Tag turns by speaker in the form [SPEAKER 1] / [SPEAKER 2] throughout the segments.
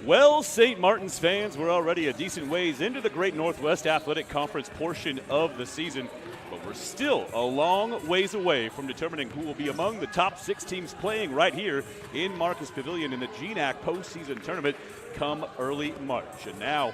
[SPEAKER 1] Well, St. Martin's fans, we're already a decent ways into the Great Northwest Athletic Conference portion of the season, but we're still a long ways away from determining who will be among the top 6 teams playing right here in Marcus Pavilion in the GNAC postseason tournament come early March. And now,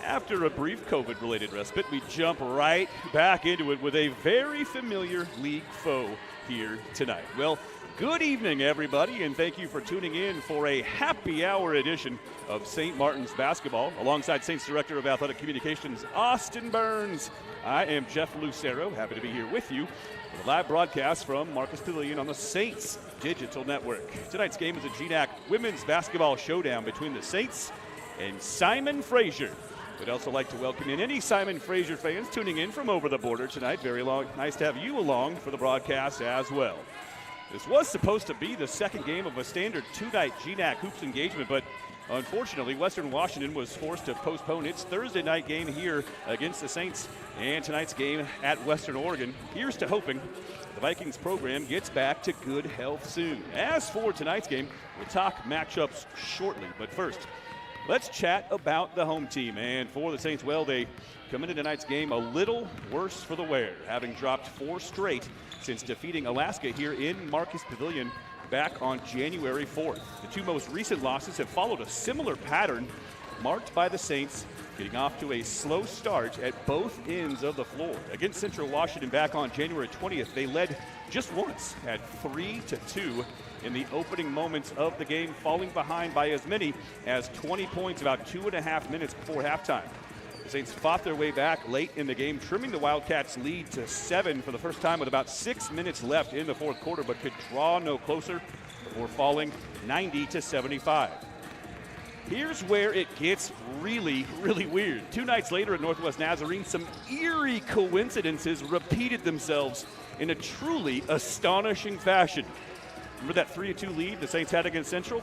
[SPEAKER 1] after a brief COVID-related respite, we jump right back into it with a very familiar league foe here tonight. Well, good evening, everybody, and thank you for tuning in for a happy hour edition of St. Martin's basketball. Alongside Saints Director of Athletic Communications, Austin Burns, I am Jeff Lucero, happy to be here with you for the live broadcast from Marcus Pavilion on the Saints Digital Network. Tonight's game is a GNAC women's basketball showdown between the Saints and Simon Fraser. We'd also like to welcome in any Simon Fraser fans tuning in from over the border tonight. Nice to have you along for the broadcast as well. This was supposed to be the second game of a standard 2-night GNAC Hoops engagement, but unfortunately, Western Washington was forced to postpone its Thursday night game here against the Saints and tonight's game at Western Oregon. Here's to hoping the Vikings program gets back to good health soon. As for tonight's game, we'll talk matchups shortly, but first, let's chat about the home team. And for the Saints, well, they come into tonight's game a little worse for the wear, having dropped 4 straight since defeating Alaska here in Marcus Pavilion back on January 4th. The 2 most recent losses have followed a similar pattern, marked by the Saints getting off to a slow start at both ends of the floor. Against Central Washington back on January 20th, they led just once at 3-2 in the opening moments of the game, falling behind by as many as 20 points about 2.5 minutes before halftime. The Saints fought their way back late in the game, trimming the Wildcats' lead to 7 for the first time with about 6 minutes left in the fourth quarter, but could draw no closer before falling 90-75. Here's where it gets really, really weird. 2 nights later at Northwest Nazarene, some eerie coincidences repeated themselves in a truly astonishing fashion. Remember that 3-2 lead the Saints had against Central?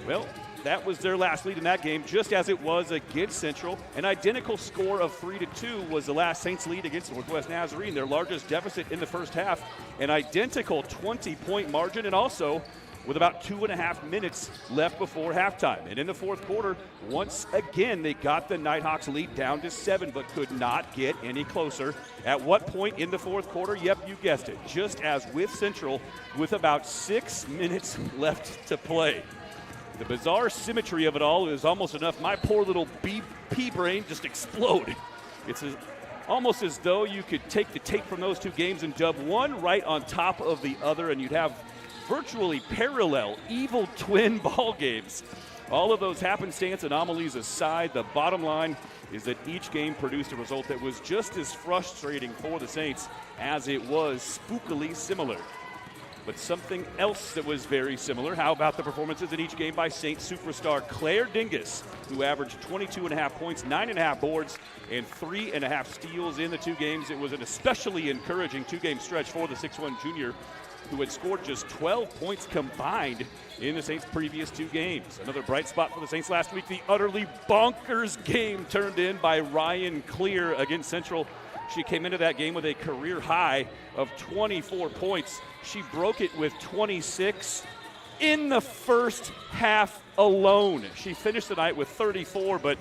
[SPEAKER 1] Well, that was their last lead in that game, just as it was against Central. An identical score of 3-2 was the last Saints lead against Northwest Nazarene, their largest deficit in the first half. An identical 20-point margin, and also with about 2.5 minutes left before halftime. And in the fourth quarter, once again, they got the Nighthawks lead down to 7, but could not get any closer. At what point in the fourth quarter? Yep, you guessed it. Just as with Central, with about 6 minutes left to play. The bizarre symmetry of it all is almost enough. My poor little pea brain just explode. It's almost as though you could take the tape from those 2 games and dub one right on top of the other, and you'd have virtually parallel evil twin ball games. All of those happenstance anomalies aside, the bottom line is that each game produced a result that was just as frustrating for the Saints as it was spookily similar. But something else that was very similar, how about the performances in each game by Saints superstar Claire Dingus, who averaged 22.5 points, 9.5 boards, and 3.5 steals in the 2 games. It was an especially encouraging 2-game stretch for the 6'1 junior, who had scored just 12 points combined in the Saints' previous 2 games. Another bright spot for the Saints last week, the utterly bonkers game turned in by Ryan Clear against Central. She came into that game with a career high of 24 points. She broke it with 26 in the first half alone. She finished the night with 34, but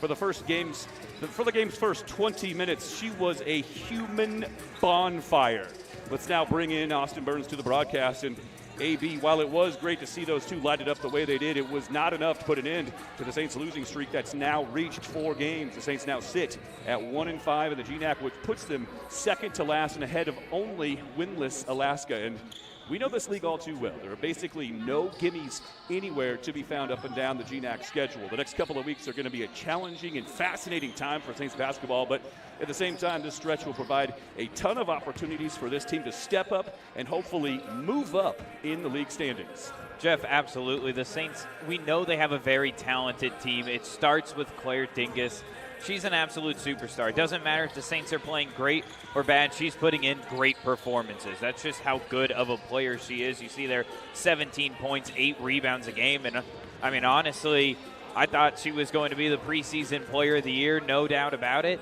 [SPEAKER 1] for the game's first 20 minutes, she was a human bonfire. Let's now bring in Austin Burns to the broadcast. And AB, while it was great to see those 2 light it up the way they did, it was not enough to put an end to the Saints' losing streak that's now reached 4 games. The Saints now sit at 1-5 in the GNAC, which puts them second to last and ahead of only winless Alaska. And we know this league all too well. There are basically no gimmies anywhere to be found up and down the GNAC schedule. The next couple of weeks are going to be a challenging and fascinating time for Saints basketball, but at the same time, this stretch will provide a ton of opportunities for this team to step up and hopefully move up in the league standings.
[SPEAKER 2] Jeff, absolutely. The Saints, we know they have a very talented team. It starts with Claire Dingus. She's an absolute superstar. It doesn't matter if the Saints are playing great or bad. She's putting in great performances. That's just how good of a player she is. You see there 17 points, 8 rebounds a game. And, I mean, honestly, I thought she was going to be the preseason player of the year, no doubt about it.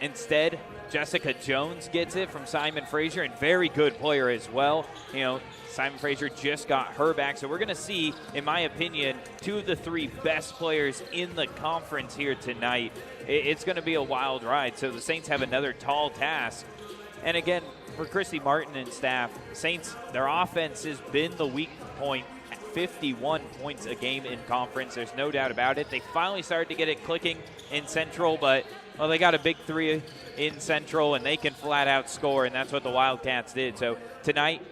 [SPEAKER 2] Instead, Jessica Jones gets it from Simon Fraser, and very good player as well. Simon Fraser just got her back. So we're going to see, in my opinion, 2 of the 3 best players in the conference here tonight. It's going to be a wild ride. So the Saints have another tall task. And again, for Christy Martin and staff, Saints, their offense has been the weak point at 51 points a game in conference. There's no doubt about it. They finally started to get it clicking in Central, but they got a big 3 in Central, and they can flat out score, and that's what the Wildcats did. So tonight,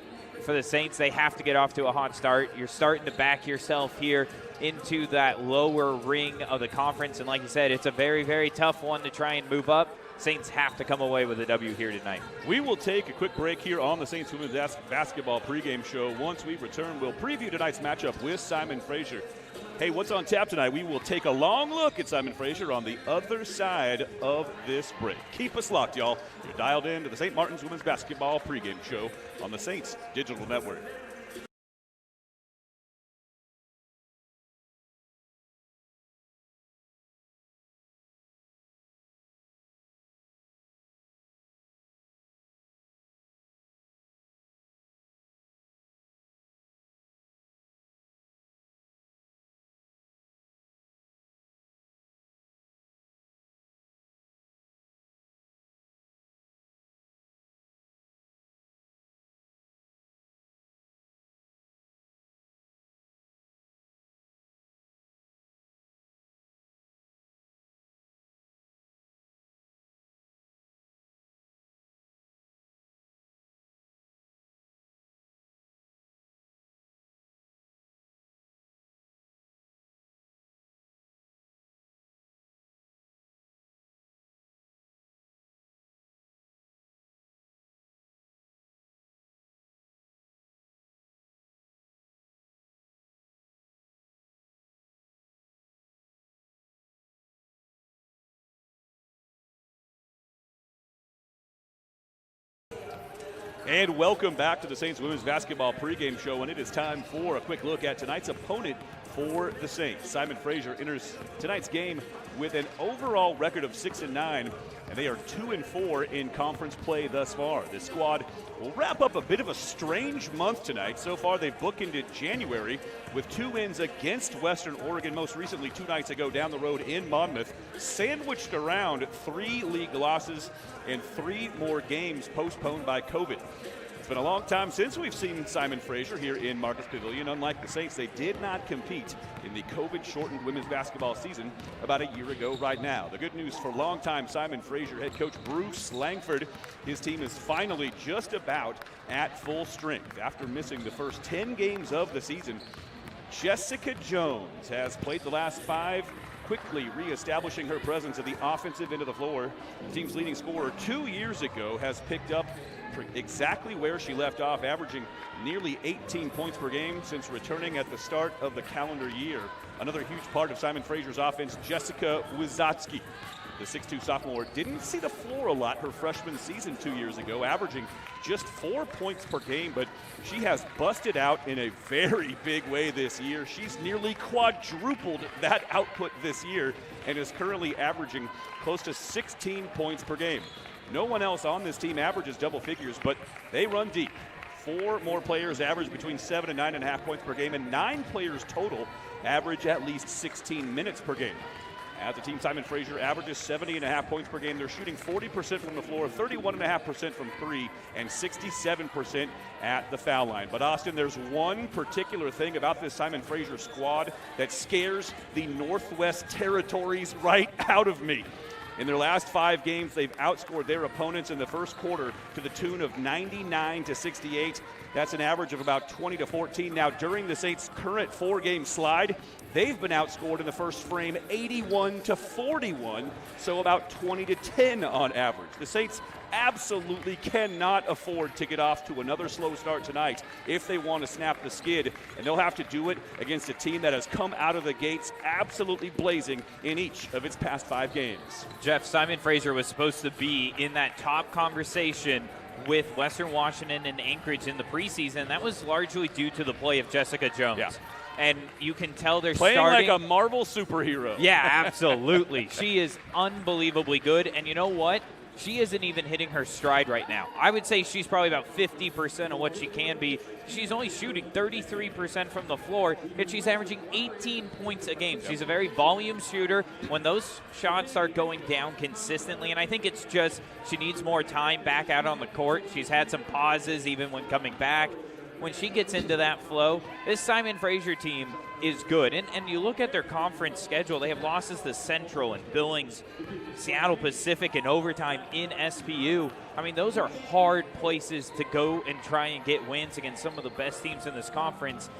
[SPEAKER 2] for the Saints, they have to get off to a hot start. You're starting to back yourself here into that lower ring of the conference, and like you said, it's a very, very tough one to try and move up. Saints have to come away with a W here tonight.
[SPEAKER 1] We will take a quick break here on the Saints Women's Basketball pregame show. Once we return, we'll preview tonight's matchup with Simon Fraser. Hey, what's on tap tonight? We will take a long look at Simon Fraser on the other side of this break. Keep us locked, y'all. You're dialed in to the St. Martin's Women's Basketball pregame show on the Saints Digital Network. And welcome back to the Saints Women's Basketball pregame show, and it is time for a quick look at tonight's opponent for the Saints. Simon Fraser enters tonight's game with an overall record of 6-9, and they are 2-4 in conference play thus far. This squad will wrap up a bit of a strange month tonight. So far, they've bookended January with 2 wins against Western Oregon, most recently 2 nights ago down the road in Monmouth, sandwiched around 3 league losses and 3 more games postponed by COVID. It's been a long time since we've seen Simon Fraser here in Marcus Pavilion. Unlike the Saints, they did not compete in the COVID-shortened women's basketball season about a year ago right now. The good news for longtime Simon Fraser head coach Bruce Langford, his team is finally just about at full strength. After missing the first 10 games of the season, Jessica Jones has played the last 5, quickly reestablishing her presence at the offensive end of the floor. The team's leading scorer 2 years ago has picked up exactly where she left off, averaging nearly 18 points per game since returning at the start of the calendar year. Another huge part of Simon Fraser's offense, Jessica Wizatsky. The 6'2 sophomore didn't see the floor a lot her freshman season 2 years ago, averaging just 4 points per game, but she has busted out in a very big way this year. She's nearly quadrupled that output this year and is currently averaging close to 16 points per game. No one else on this team averages double figures, but they run deep. 4 more players average between 7 and 9.5 points per game, and 9 players total average at least 16 minutes per game. As a team, Simon Fraser averages 70.5 points per game. They're shooting 40% from the floor, 31.5% from 3, and 67% at the foul line. But Austin, there's one particular thing about this Simon Fraser squad that scares the Northwest Territories right out of me. In their last 5 games, they've outscored their opponents in the first quarter to the tune of 99-68. That's an average of about 20-14. Now, during the Saints' current 4-game slide, they've been outscored in the first frame 81-41, so about 20-10 on average. The Saints absolutely cannot afford to get off to another slow start tonight if they want to snap the skid, and they'll have to do it against a team that has come out of the gates absolutely blazing in each of its past 5 games.
[SPEAKER 2] Jeff, Simon Fraser was supposed to be in that top conversation with Western Washington and Anchorage in the preseason. That was largely due to the play of Jessica Jones.
[SPEAKER 1] Yeah.
[SPEAKER 2] And you can tell they're
[SPEAKER 1] playing
[SPEAKER 2] starting
[SPEAKER 1] like a Marvel superhero.
[SPEAKER 2] Yeah, absolutely. She is unbelievably good. And you know what? she isn't even hitting her stride right now. I would say she's probably about 50% of what she can be. She's only shooting 33% from the floor, and she's averaging 18 points a game. She's a very volume shooter. When those shots start going down consistently, and I think it's just she needs more time back out on the court. She's had some pauses even when coming back. When she gets into that flow, this Simon Fraser team is good. And you look at their conference schedule, they have losses to Central and Billings, Seattle Pacific, and overtime in SPU. I mean, those are hard places to go and try and get wins against some of the best teams in this conference.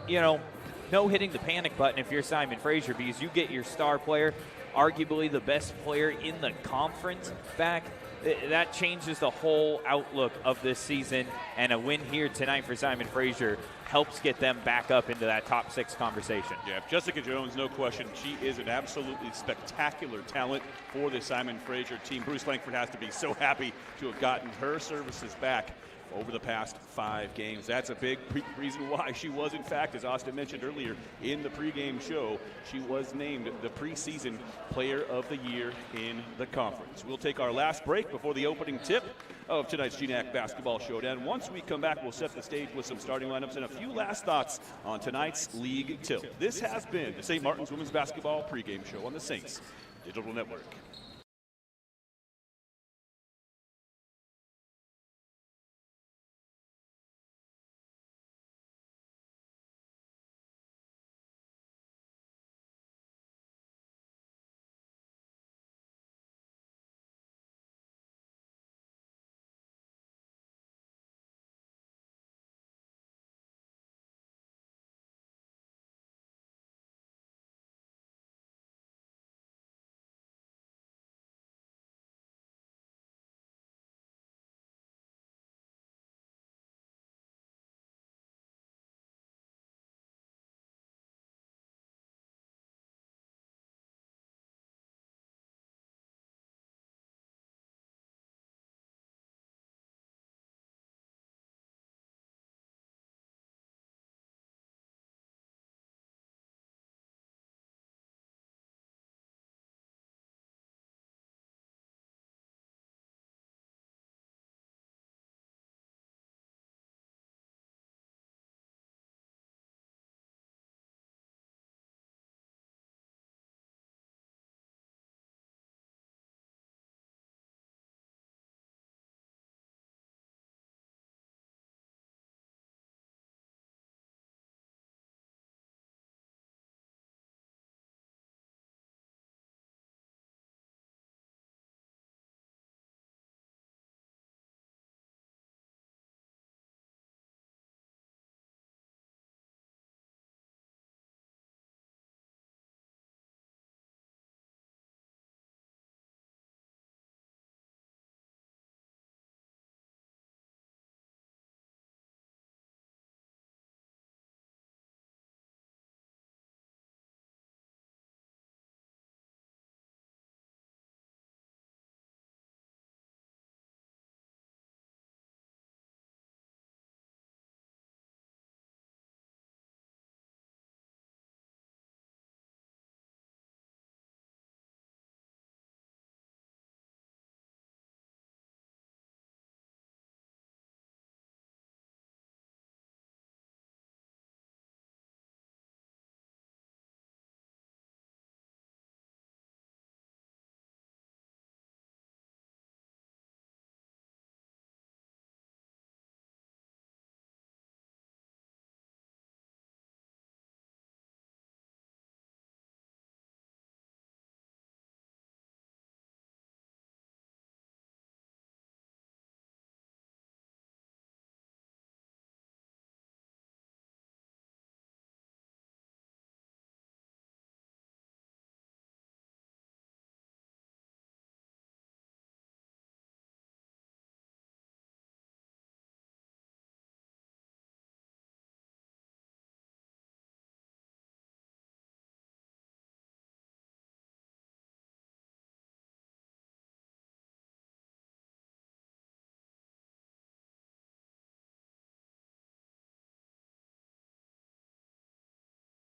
[SPEAKER 2] No hitting the panic button if you're Simon Fraser, because you get your star player, arguably the best player in the conference, back. That changes the whole outlook of this season, and a win here tonight for Simon Fraser helps get them back up into that top 6 conversation.
[SPEAKER 1] Yeah, Jessica Jones, no question. She is an absolutely spectacular talent for the Simon Fraser team. Bruce Langford has to be so happy to have gotten her services back over the past 5 games. That's a big reason why she was, in fact, as Austin mentioned earlier in the pregame show, she was named the preseason player of the year in the conference. We'll take our last break before the opening tip of tonight's GNAC Basketball Showdown. Once we come back, we'll set the stage with some starting lineups and a few last thoughts on tonight's league tilt. This has been the St. Martin's Women's Basketball pregame show on the Saints Digital Network.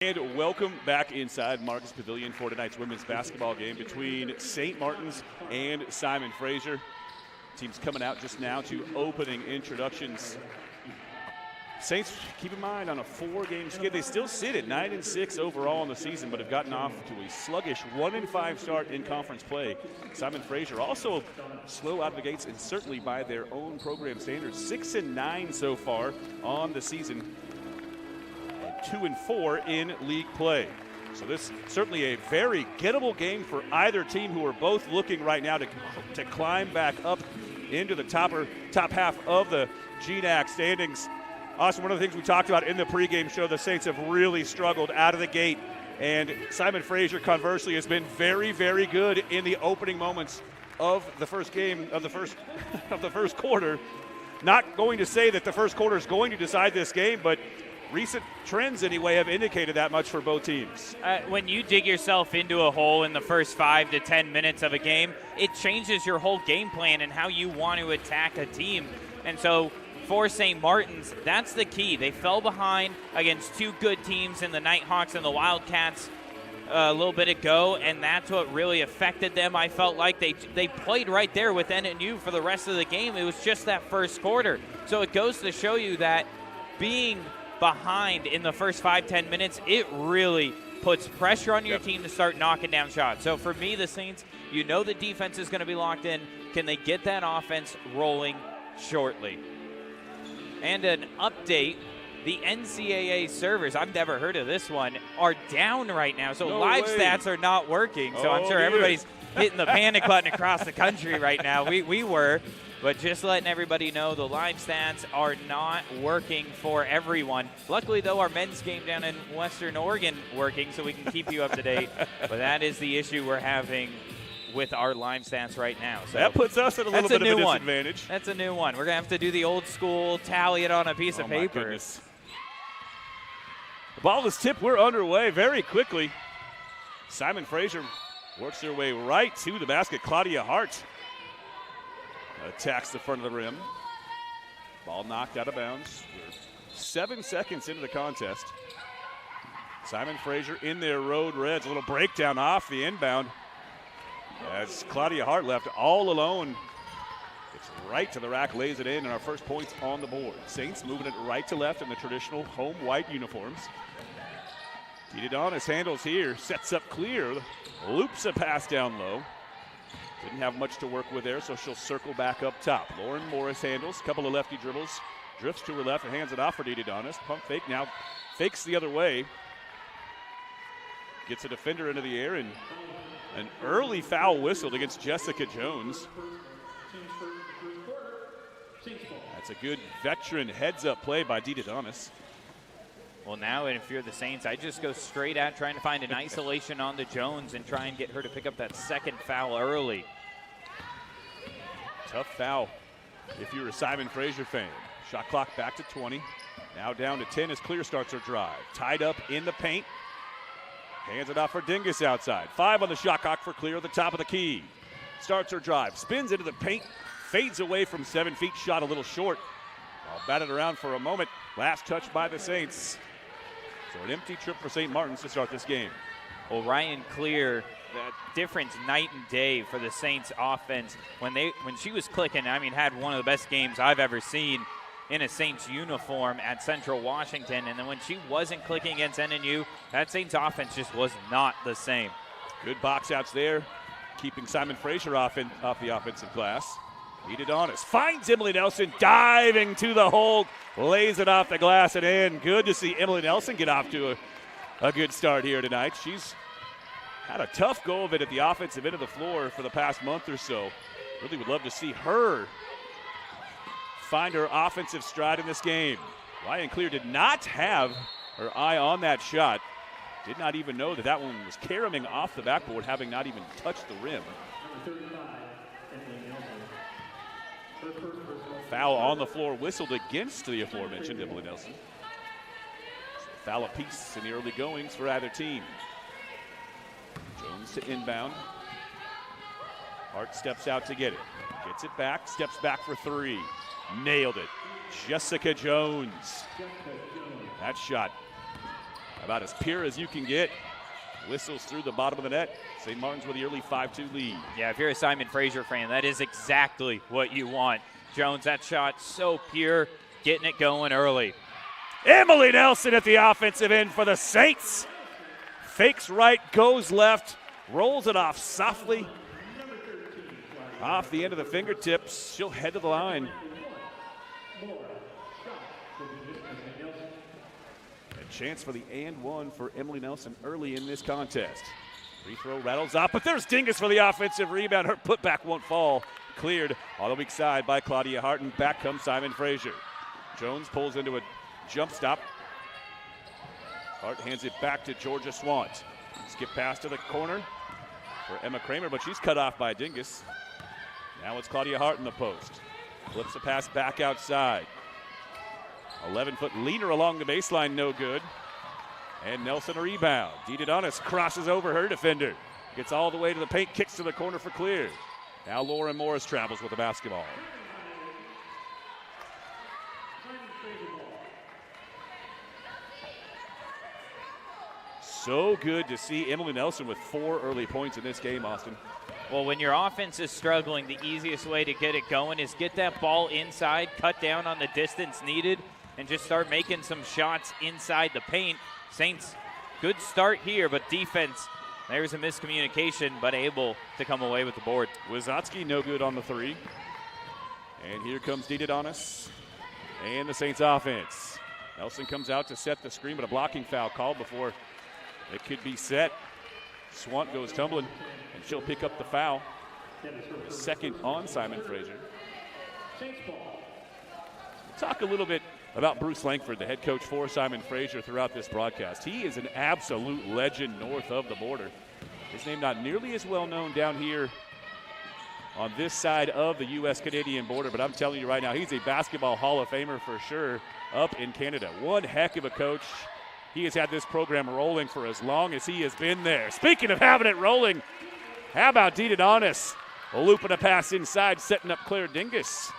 [SPEAKER 1] And welcome back inside Marcus Pavilion for tonight's women's basketball game between St. Martin's and Simon Fraser. Teams coming out just now to opening introductions. Saints, keep in mind, on a 4-game skid, they still sit at 9-6 overall in the season, but have gotten off to a sluggish 1-5 start in conference play. Simon Fraser also slow out of the gates, and certainly by their own program standards, 6-9 so far on the season. 2-4 in league play. So this certainly a very gettable game for either team, who are both looking right now to climb back up into the top half of the GNAC standings. Austin, one of the things we talked about in the pregame show, the Saints have really struggled out of the gate, and Simon Fraser, conversely, has been very, very good in the opening moments of the first game of the first quarter. Not going to say that the first quarter is going to decide this game, but recent trends, anyway, have indicated that much for both teams.
[SPEAKER 2] When you dig yourself into a hole in the first 5 to 10 minutes of a game, it changes your whole game plan and how you want to attack a team. And so for St. Martin's, that's the key. They fell behind against 2 good teams in the Nighthawks and the Wildcats a little bit ago, and that's what really affected them. I felt like they played right there with NNU for the rest of the game. It was just that first quarter. So it goes to show you that being behind in the first 5-10 minutes, it really puts pressure on your team to start knocking down shots. So for me, the Saints, you know the defense is going to be locked in. Can they get that offense rolling shortly? And an update, the NCAA servers, I've never heard of this one, are down right now. So live stats are not working. So I'm sure everybody's hitting the panic button across the country right now. We were. But just letting everybody know, the live stats are not working for everyone. Luckily, though, our men's game down in Western Oregon working, so we can keep you up to date. But that is the issue we're having with our live stats right now. So
[SPEAKER 1] that puts us at a little bit of a disadvantage.
[SPEAKER 2] That's a new one. We're going to have to do the old school, tally it on a piece of paper.
[SPEAKER 1] Goodness. The ball is tipped. We're underway very quickly. Simon Fraser works their way right to the basket. Claudia Hart attacks the front of the rim. Ball knocked out of bounds. We're 7 seconds into the contest. Simon Fraser in their road reds. A little breakdown off the inbound as Claudia Hart left all alone. It's right to the rack, lays it in, and our first points on the board. Saints moving it right to left in the traditional home white uniforms. Adonis handles here, sets up clear, loops a pass down low. Didn't have much to work with there, so she'll circle back up top. Lauren Morris handles, couple of lefty dribbles, drifts to her left and hands it off for Adonis. Pump fake now, fakes the other way. Gets a defender into the air, and an early foul whistled against Jessica Jones. That's a good veteran heads-up play by Adonis.
[SPEAKER 2] Well, now if you're the Saints, I just go straight out trying to find an isolation on the Jones and try and get her to pick up that second foul early.
[SPEAKER 1] Tough foul if you're a Simon Fraser fan. Shot clock back to 20. Now down to 10 as Clear starts her drive. Tied up in the paint. Hands it off for Dingus outside. 5 on the shot clock for Clear at the top of the key. Starts her drive. Spins into the paint. Fades away from 7 feet. Shot a little short. Ball batted around for a moment. Last touch by the Saints. So an empty trip for St. Martin's to start this game.
[SPEAKER 2] Well, Ryan Clear, the difference night and day for the Saints offense. When she was clicking, I mean, had one of the best games I've ever seen in a Saints uniform at Central Washington. And then when she wasn't clicking against NNU, that Saints offense just was not the same.
[SPEAKER 1] Good box outs there, keeping Simon Fraser off the offensive glass. Adonis finds Emily Nelson diving to the hole, lays it off the glass and in. Good to see Emily Nelson get off to a good start here tonight. She's had a tough go of it at the offensive end of the floor for the past month or so. Really would love to see her find her offensive stride in this game. Ryan Clear did not have her eye on that shot. Did not even know that one was caroming off the backboard, having not even touched the rim. Foul on the floor whistled against the aforementioned Emily Nelson. Foul apiece in the early goings for either team. Jones to inbound. Hart steps out to get it. Gets it back, steps back for 3. Nailed it. Jessica Jones. That shot about as pure as you can get. Whistles through the bottom of the net. St. Martin's with the early 5-2 lead.
[SPEAKER 2] Yeah, if you're a Simon Fraser fan, that is exactly what you want. Jones, that shot so pure, getting it going early.
[SPEAKER 1] Emily Nelson at the offensive end for the Saints. Fakes right, goes left, rolls it off softly. Off the end of the fingertips, she'll head to the line. A chance for the and one for Emily Nelson early in this contest. Free throw rattles off, but there's Dingus for the offensive rebound. Her putback won't fall. Cleared on the weak side by Claudia Hart, and back comes Simon Fraser. Jones pulls into a jump stop. Hart hands it back to Georgia Swant. Skip pass to the corner for Emma Kramer, but she's cut off by Dingus. Now it's Claudia Hart in the post. Flips the pass back outside. 11-foot leaner along the baseline, no good. And Nelson a rebound. Didadonis crosses over her defender. Gets all the way to the paint, kicks to the corner for clear. Now Lauren Morris travels with the basketball. So good to see Emily Nelson with 4 early points in this game, Austin.
[SPEAKER 2] Well, when your offense is struggling, the easiest way to get it going is get that ball inside, cut down on the distance needed, and just start making some shots inside the paint. Saints, good start here, but defense, there's a miscommunication, but able to come away with the board.
[SPEAKER 1] Wizotsky no good on the 3. And here comes Didadonis and the Saints offense. Nelson comes out to set the screen, but a blocking foul called before it could be set. Swant goes tumbling, and she'll pick up the foul. Second on Simon Fraser. Talk a little bit about Bruce Langford, the head coach for Simon Fraser, throughout this broadcast. He is an absolute legend north of the border. His name not nearly as well known down here on this side of the U.S.-Canadian border, but I'm telling you right now, he's a basketball Hall of Famer for sure up in Canada. One heck of a coach. He has had this program rolling for as long as he has been there. Speaking of having it rolling, how about Didadonis looping a pass inside, setting up Claire Dingus.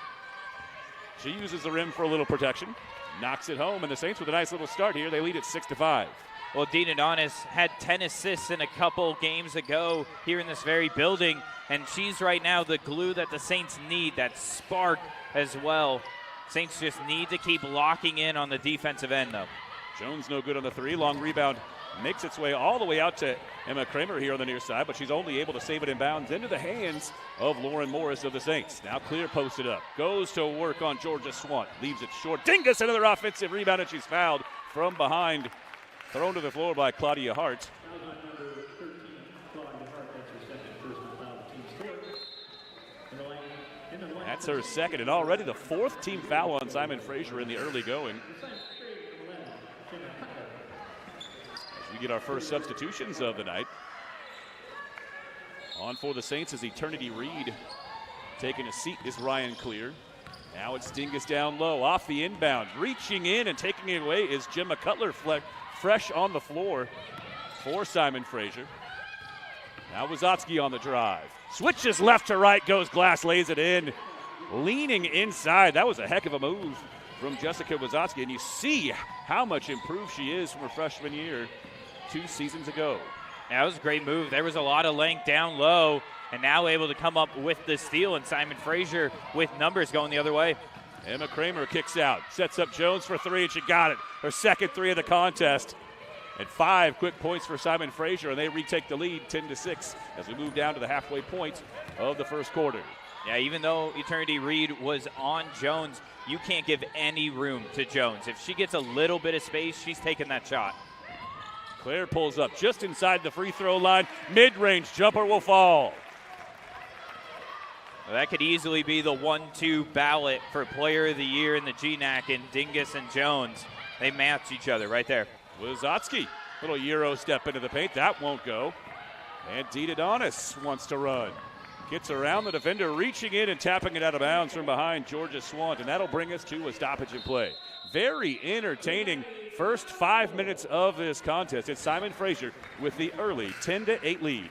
[SPEAKER 1] She uses the rim for a little protection, knocks it home, and the Saints with a nice little start here. They lead at 6-5.
[SPEAKER 2] Well, Didadonis had 10 assists in a couple games ago here in this very building, and she's right now the glue that the Saints need, that spark as well. Saints just need to keep locking in on the defensive end, though.
[SPEAKER 1] Jones no good on the 3. Long rebound makes its way all the way out to Emma Kramer here on the near side, but she's only able to save it in bounds into the hands of Lauren Morris of the Saints. Now Clear posted up. Goes to work on Georgia Swant. Leaves it short. Dingus, another offensive rebound, and she's fouled from behind. Thrown to the floor by Claudia Hart. That's her second, and already the 4th team foul on Simon Fraser in the early going. As we get our first substitutions of the night. On for the Saints is Eternity Reed. Taking a seat is Ryan Clear. Now it's Dingus down low, off the inbound. Reaching in and taking it away is Gemma Cutler, fresh on the floor for Simon Fraser. Now Wizotsky on the drive. Switches left to right, goes Glass, lays it in. Leaning inside, that was a heck of a move from Jessica Wizotsky, and you see how much improved she is from her freshman year 2 seasons ago.
[SPEAKER 2] That was a great move. There was a lot of length down low, and now able to come up with the steal, and Simon Fraser with numbers going the other way.
[SPEAKER 1] Emma Kramer kicks out, sets up Jones for 3, and she got it. Her second 3 of the contest. And 5 quick points for Simon Fraser, and they retake the lead 10-6 as we move down to the halfway point of the first quarter.
[SPEAKER 2] Yeah, even though Eternity Reed was on Jones, you can't give any room to Jones. If she gets a little bit of space, she's taking that shot.
[SPEAKER 1] Claire pulls up just inside the free throw line. Mid-range jumper will fall.
[SPEAKER 2] Well, that could easily be the 1-2 ballot for Player of the Year in the GNAC, and Dingus and Jones. They match each other right there.
[SPEAKER 1] Wizotsky, little Euro step into the paint. That won't go. And Didadonis wants to run. Gets around the defender, reaching in and tapping it out of bounds from behind Georgia Swant, and that'll bring us to a stoppage in play. Very entertaining first 5 minutes of this contest. It's Simon Fraser with the early 10-8 lead.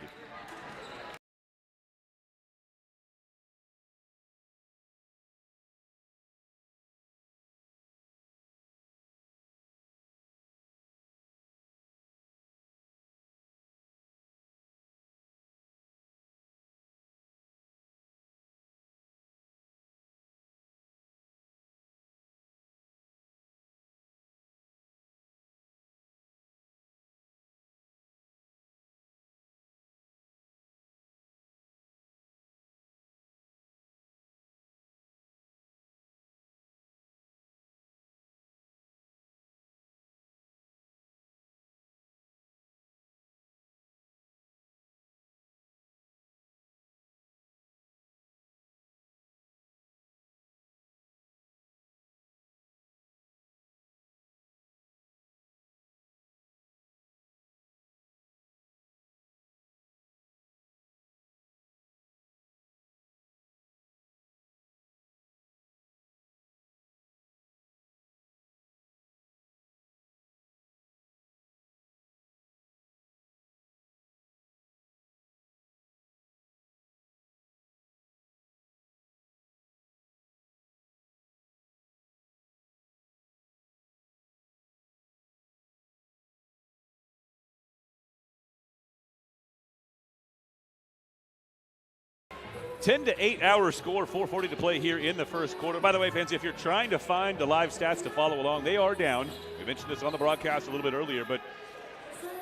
[SPEAKER 1] 10-8 hour score, 4:40 to play here in the first quarter. By the way, fans, if you're trying to find the live stats to follow along, they are down. We mentioned this on the broadcast a little bit earlier, but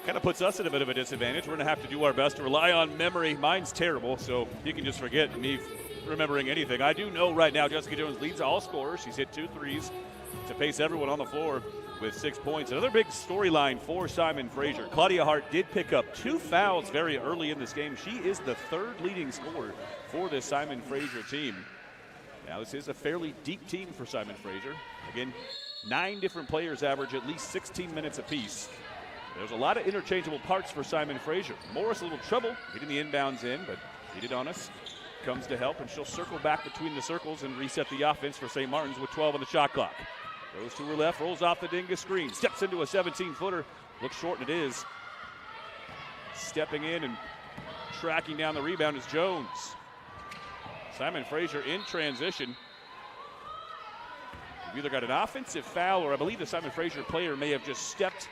[SPEAKER 1] kind of puts us at a bit of a disadvantage. We're going to have to do our best to rely on memory. Mine's terrible, so you can just forget me remembering anything. I do know right now Jessica Jones leads all scorers. She's hit 2 threes to pace everyone on the floor with 6 points. Another big storyline for Simon Fraser. Claudia Hart did pick up 2 fouls very early in this game. She is the 3rd leading scorer for this Simon Fraser team. Now, this is a fairly deep team for Simon Fraser. Again, 9 different players average at least 16 minutes apiece. There's a lot of interchangeable parts for Simon Fraser. Morris a little trouble getting the inbounds in, but Edith Onis comes to help, and she'll circle back between the circles and reset the offense for St. Martin's with 12 on the shot clock. Goes to her left, rolls off the Dingus screen, steps into a 17-footer. Looks short, and it is. Stepping in and tracking down the rebound is Jones. Simon Fraser in transition. We've either got an offensive foul, or I believe the Simon Fraser player may have just stepped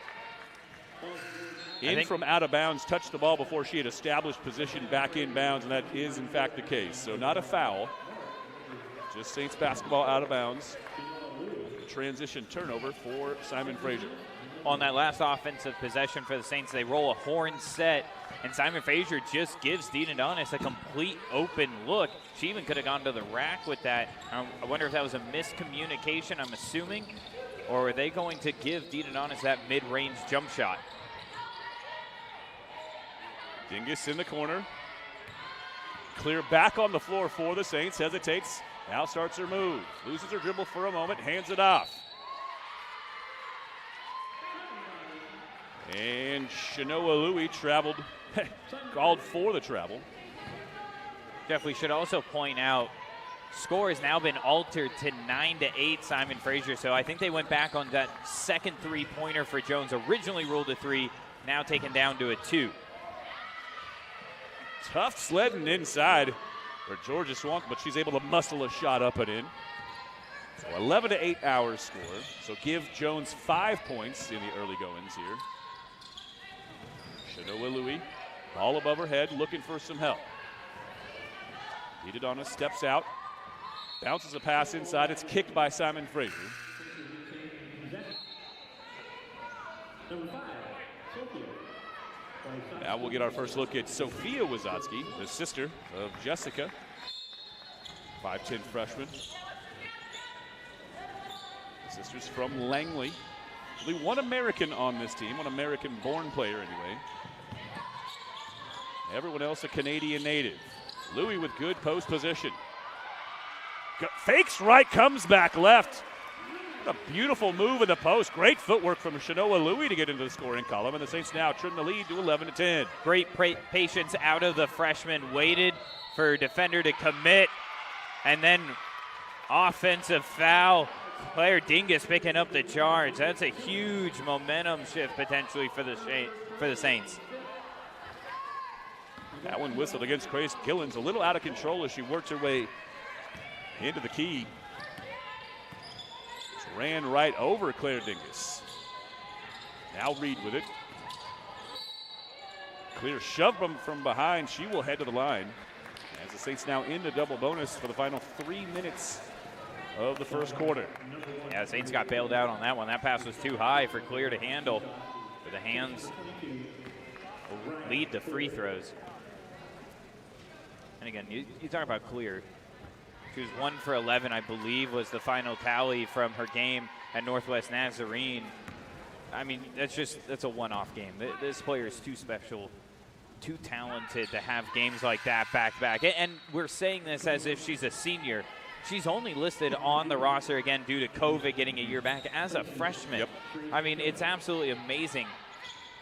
[SPEAKER 1] in from out of bounds, touched the ball before she had established position back in bounds, and that is in fact the case. So not a foul, just Saints basketball out of bounds. Transition turnover for Simon Fraser.
[SPEAKER 2] On that last offensive possession for the Saints, they roll a horn set, and Simon Fraser just gives Dean Adonis a complete open look. She even could have gone to the rack with that. I wonder if that was a miscommunication, I'm assuming, or are they going to give Dean Adonis that mid-range jump shot?
[SPEAKER 1] Dingus in the corner. Clear back on the floor for the Saints. Hesitates. Now starts her move. Loses her dribble for a moment. Hands it off. And Shanoa Louie traveled. Called for the travel.
[SPEAKER 2] Jeff, we should also point out, score has now been altered to 9-8 Simon Fraser. So I think they went back on that second 3-pointer for Jones. Originally ruled a 3, now taken down to a 2.
[SPEAKER 1] Tough sledding inside for Georgia Swank, but she's able to muscle a shot up and in. So 11-8 hours score. So give Jones 5 points in the early goings here. Shanoa Louie, ball above her head, looking for some help. Edidona steps out, bounces a pass inside. It's kicked by Simon Fraser. Now we'll get our first look at Sophia Wazotsky, the sister of Jessica. 5'10" freshman. The sister's from Langley. Only one American on this team, one American-born player anyway. Everyone else a Canadian native. Louie with good post position. Fakes right, comes back left. What a beautiful move in the post. Great footwork from Shanoa Louie to get into the scoring column, and the Saints now trim the lead to 11-10.
[SPEAKER 2] Great patience out of the freshman. Waited for a defender to commit, and then offensive foul. Claire Dingus picking up the charge. That's a huge momentum shift potentially for the Saints.
[SPEAKER 1] That one whistled against Grace Gillens. A little out of control as she works her way into the key. Just ran right over Claire Dingus. Now Reed with it. Clear shove from behind. She will head to the line as the Saints now in the double bonus for the final 3 minutes of the first quarter.
[SPEAKER 2] Yeah, the Saints got bailed out on that one. That pass was too high for Clear to handle. But the hands will lead to free throws. And again, you talk about Clear. She was 1 for 11, I believe, was the final tally from her game at Northwest Nazarene. I mean, that's a one-off game. This player is too special, too talented to have games like that back-to-back. And we're saying this as if she's a senior. She's only listed on the roster, again, due to COVID getting a year back as a freshman. Yep. I mean, it's absolutely amazing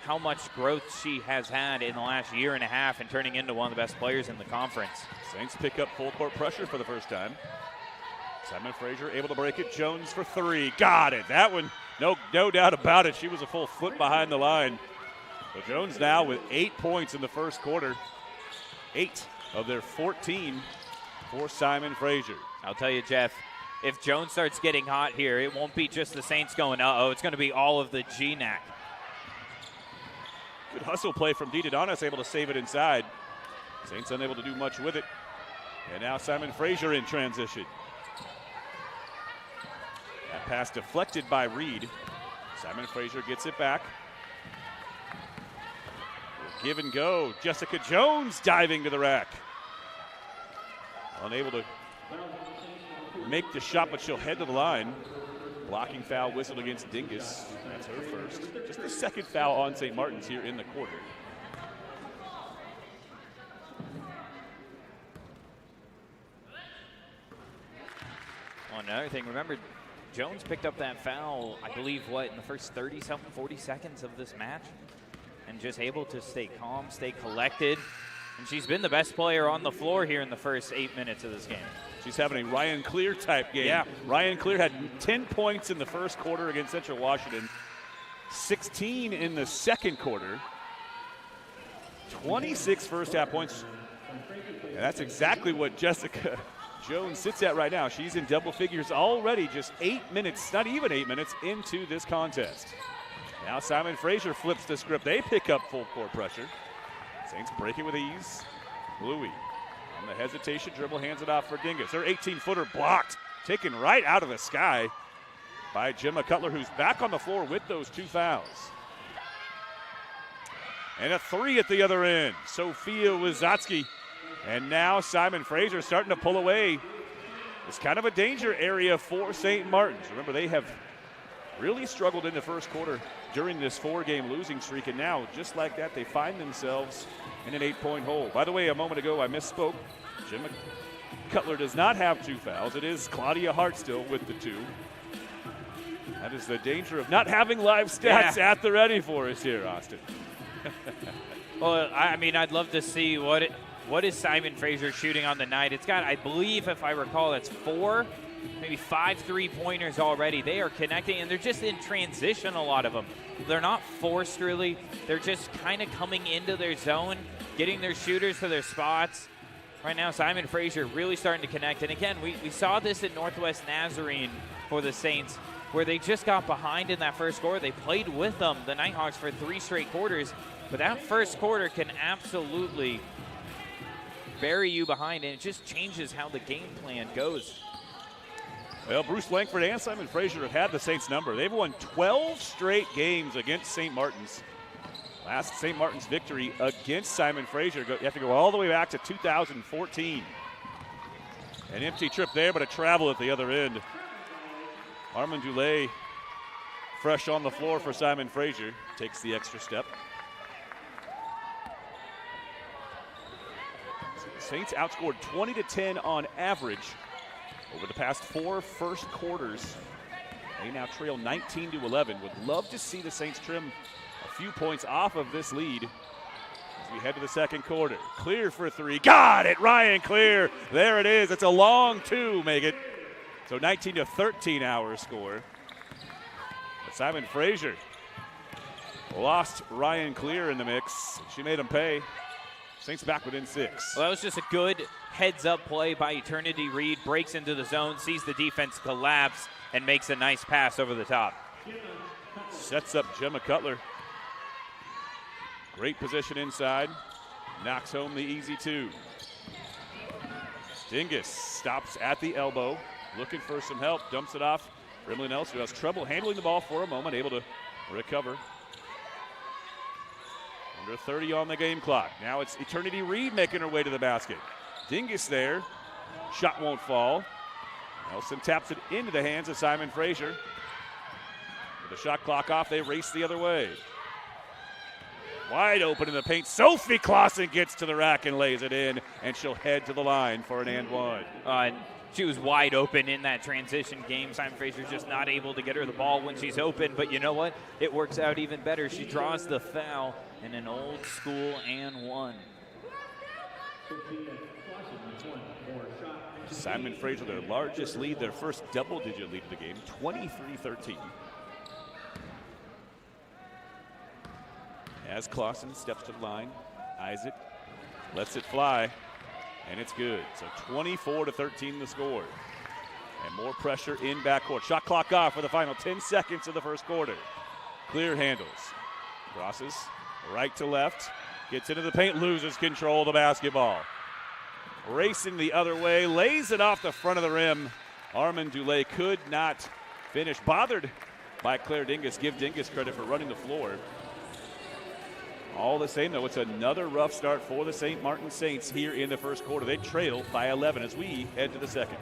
[SPEAKER 2] how much growth she has had in the last year and a half and turning into one of the best players in the conference.
[SPEAKER 1] Saints pick up full court pressure for the first time. Simon Fraser able to break it. Jones for 3. Got it. That one, no doubt about it. She was a full foot behind the line. But Jones now with 8 points in the first quarter. 8 of their 14 for Simon Fraser.
[SPEAKER 2] I'll tell you, Jeff, if Jones starts getting hot here, it won't be just the Saints going, uh-oh. It's going to be all of the GNAC.
[SPEAKER 1] Good hustle play from Dita Donis, able to save it inside. Saints unable to do much with it. And now Simon Fraser in transition. That pass deflected by Reed. Simon Fraser gets it back. Give and go. Jessica Jones diving to the rack. Unable to make the shot, but she'll head to the line. Blocking foul whistled against Dingus. That's her first. Just the second foul on St. Martin's here in the quarter.
[SPEAKER 2] Well, another thing, remember, Jones picked up that foul, I believe, in the first 30-something, 40 seconds of this match? And just able to stay calm, stay collected. And she's been the best player on the floor here in the first 8 minutes of this game.
[SPEAKER 1] She's having a Ryan Clear type game.
[SPEAKER 2] Yeah.
[SPEAKER 1] Ryan Clear had 10 points in the first quarter against Central Washington, 16 in the second quarter, 26 first half points. And that's exactly what Jessica Jones sits at right now. She's in double figures already, just 8 minutes, not even 8 minutes into this contest. Now Simon Fraser flips the script. They pick up full court pressure. Saints break it with ease. Bluey on the hesitation dribble, hands it off for Dingus. Her 18-footer blocked, taken right out of the sky by Gemma Cutler, who's back on the floor with those 2 fouls. And a 3 at the other end. Sophia Wizotsky. And now Simon Fraser starting to pull away. It's kind of a danger area for St. Martin's. Remember, they have really struggled in the first quarter during this 4-game losing streak, and now, just like that, they find themselves in an 8-point hole. By the way, a moment ago I misspoke. Gemma Cutler does not have 2 fouls. It is Claudia Hart still with the 2. That is the danger of not having live stats at the ready for us here, Austin.
[SPEAKER 2] Well, I mean, I'd love to see what is Simon Fraser shooting on the night. It's got, I believe, if I recall, it's 4, maybe 5 3-pointers already. They are connecting, and they're just in transition, a lot of them. They're not forced, really. They're just kind of coming into their zone, getting their shooters to their spots. Right now, Simon Fraser really starting to connect. And again, we saw this at Northwest Nazarene for the Saints, where they just got behind in that first quarter. They played with them, the Nighthawks, for 3 straight quarters. But that first quarter can absolutely bury you behind, and it just changes how the game plan goes.
[SPEAKER 1] Well, Bruce Langford and Simon Fraser have had the Saints number. They've won 12 straight games against St. Martin's. Last St. Martin's victory against Simon Fraser, you have to go all the way back to 2014. An empty trip there, but a travel at the other end. Armand Dulé, fresh on the floor for Simon Fraser, takes the extra step. Saints outscored 20-10 on average over the past 4 first quarters. They now trail 19-11. Would love to see the Saints trim a few points off of this lead as we head to the second quarter. Clear for 3. Got it, Ryan Clear. There it is. It's a long 2, make it. So 19-13 our score. But Simon Fraser lost Ryan Clear in the mix. She made him pay. Saints back within 6.
[SPEAKER 2] Well, that was just a good heads-up play by Eternity Reed. Breaks into the zone, sees the defense collapse, and makes a nice pass over the top.
[SPEAKER 1] Sets up Gemma Cutler. Great position inside. Knocks home the easy 2. Dingus stops at the elbow, looking for some help. Dumps it off. Brimley Nelson, who has trouble handling the ball for a moment, able to recover. Under 30 on the game clock. Now it's Eternity Reed making her way to the basket. Dingus there. Shot won't fall. Nelson taps it into the hands of Simon Fraser. With the shot clock off, they race the other way. Wide open in the paint. Sophie Clausen gets to the rack and lays it in, and she'll head to the line for an and 1.
[SPEAKER 2] She was wide open in that transition game. Simon Fraser's just not able to get her the ball when she's open, but you know what? It works out even better. She draws the foul in an old school and 1.
[SPEAKER 1] Simon Fraser, their largest lead, their first double-digit lead of the game, 23-13. As Clausen steps to the line, eyes it, lets it fly, and it's good. So 24-13 the score. And more pressure in backcourt. Shot clock off for the final 10 seconds of the first quarter. Clear handles. Crosses right to left. Gets into the paint, loses control of the basketball. racing the other way, lays it off the front of the rim. Armand Dulé could not finish. Bothered by Claire Dingus. Give Dingus credit for running the floor. All the same, though, it's another rough start for the St. Martin Saints here in the first quarter. They trail by 11 as we head to the second.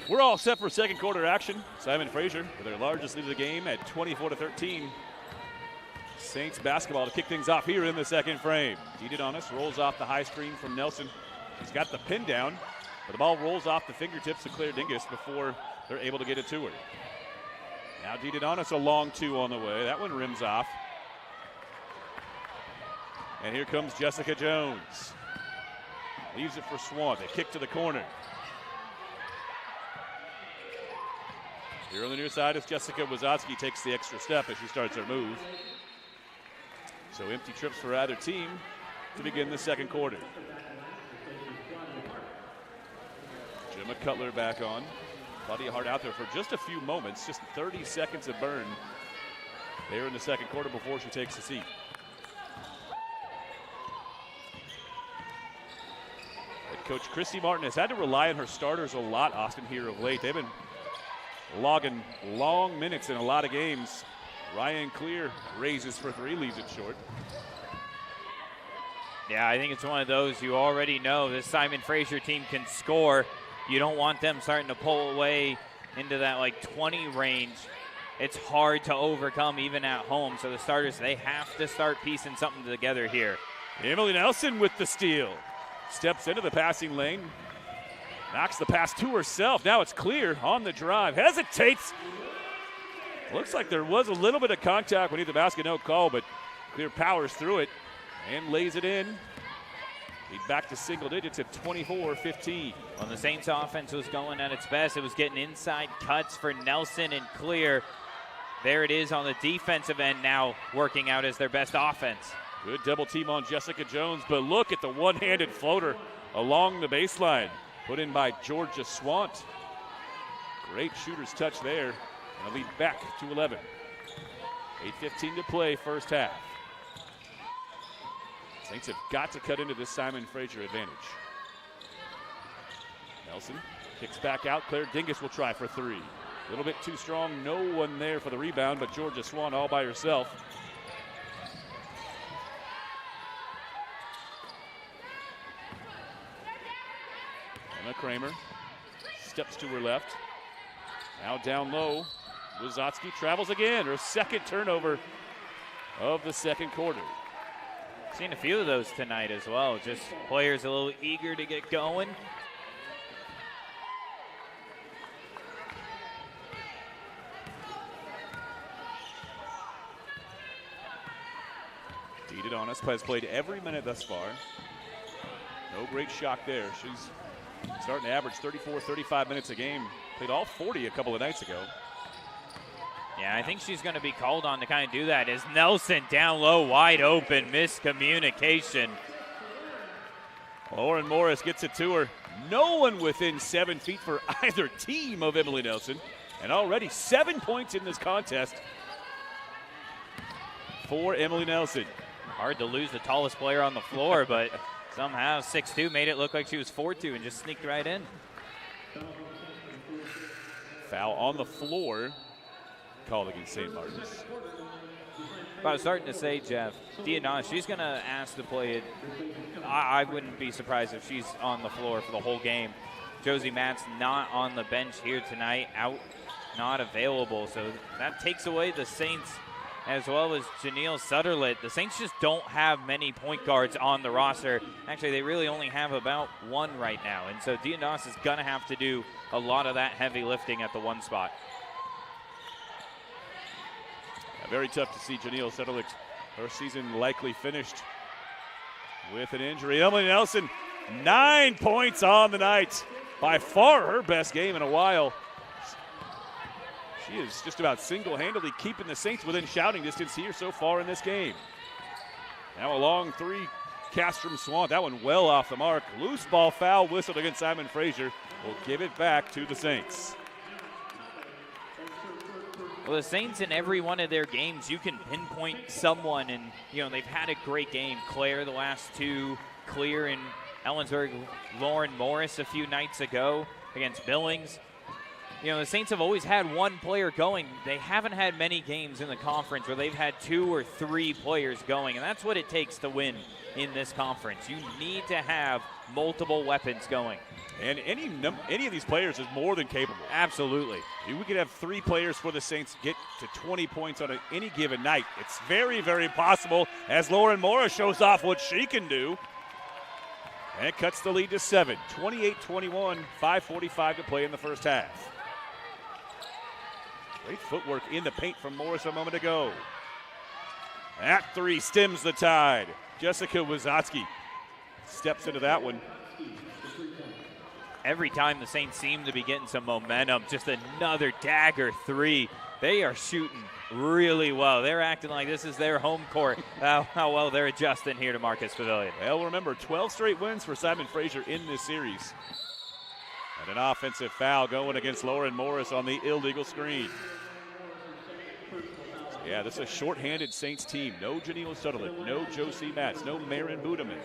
[SPEAKER 1] We're all set for second quarter action. Simon Fraser with their largest lead of the game at 24-13. Saints basketball to kick things off here in the second frame. Dididonis rolls off the high screen from Nelson. He's got the pin down, but the ball rolls off the fingertips of Claire Dingus before they're able to get it to her. Now Dididonis a long two on the way. That one rims off. And here comes Jessica Jones. Leaves it for Swan. They kick to the corner. Here on the near side is Jessica Wazowski takes the extra step as she starts her move. So empty trips for either team to begin the second quarter. Gemma Cutler back on. Claudia Hart out there for just a few moments, just 30 seconds of burn there in the second quarter before she takes a seat. Head coach Christy Martin has had to rely on her starters a lot, Austin, here of late. They've been logging long minutes in a lot of games. Ryan Clear raises for three, leaves it short.
[SPEAKER 2] Yeah, I think it's one of those you already know this Simon Fraser team can score. You don't want them starting to pull away into that like 20 range. It's hard to overcome even at home. So the starters, they have to start piecing something together here.
[SPEAKER 1] Emily Nelson with the steal. Steps into the passing lane. Knocks the pass to herself. Now it's Clear on the drive. Hesitates. Looks like there was a little bit of contact beneath the basket. No call, but Clear powers through it and lays it in. Lead back to single digits at 24-15.
[SPEAKER 2] When the Saints offense was going at its best, it was getting inside cuts for Nelson and Clear. There it is on the defensive end now, working out as their best offense.
[SPEAKER 1] Good double team on Jessica Jones, but look at the one-handed floater along the baseline. Put in by Georgia Swant. Great shooter's touch there. And a lead back to 11. 8:15 to play, first half. Saints have got to cut into this Simon Fraser advantage. Nelson kicks back out. Claire Dingus will try for three. A little bit too strong. No one there for the rebound, but Georgia Swan all by herself. Emma Kramer steps to her left. Now down low. Wazowski travels again. Her second turnover of the second quarter.
[SPEAKER 2] Seen a few of those tonight as well. Just players a little eager to get going.
[SPEAKER 1] Dididonis has played every minute thus far. No great shock there. She's starting to average 34, 35 minutes a game. Played all 40 a couple of nights ago.
[SPEAKER 2] Yeah, I think she's going to be called on to kind of do that. As Nelson down low, wide open, miscommunication.
[SPEAKER 1] Lauren Morris gets it to her. No one within 7 feet for either team of Emily Nelson. And already 7 points in this contest for Emily Nelson.
[SPEAKER 2] Hard to lose the tallest player on the floor, but somehow 6'2" made it look like she was 4'2" and just sneaked right in.
[SPEAKER 1] Foul on the floor called against St. Martin's.
[SPEAKER 2] I was starting to say, Jeff, Diana, she's going to ask to play it. I wouldn't be surprised if she's on the floor for the whole game. Josie Matt's not on the bench here tonight, out, not available. So that takes away the Saints as well as Janelle Sutherland. The Saints just don't have many point guards on the roster. Actually, they really only have about one right now. And so Diana is going to have to do a lot of that heavy lifting at the one spot.
[SPEAKER 1] Very tough to see Janelle Sutherland, her season likely finished with an injury. Emily Nelson, 9 points on the night. By far her best game in a while. She is just about single-handedly keeping the Saints within shouting distance here so far in this game. Now a long three cast from Swan. That one well off the mark. Loose ball foul whistled against Simon Fraser. Will give it back to the Saints.
[SPEAKER 2] Well, the Saints in every one of their games, you can pinpoint someone, and they've had a great game. Claire the last two, Clear and Ellensburg, Lauren Morris a few nights ago against Billings. The Saints have always had one player going. They haven't had many games in the conference where they've had 2 or 3 players going, and that's what it takes to win in this conference. You need to have multiple weapons going.
[SPEAKER 1] And any of these players is more than capable.
[SPEAKER 2] Absolutely.
[SPEAKER 1] We could have 3 players for the Saints get to 20 points on any given night. It's very, very possible as Lauren Morris shows off what she can do. And it cuts the lead to 7. 28-21, 5:45 to play in the first half. Great footwork in the paint from Morris a moment ago. That 3 stems the tide. Jessica Wazotsky steps into that one.
[SPEAKER 2] Every time the Saints seem to be getting some momentum, just another dagger 3. They are shooting really well. They're acting like this is their home court. How well they're adjusting here to Marcus Pavilion.
[SPEAKER 1] Well, remember, 12 straight wins for Simon Fraser in this series. And an offensive foul going against Lauren Morris on the illegal screen. So yeah, this is a shorthanded Saints team. No Janelle Sutherland, no Josie Matz, no Marin Budeman.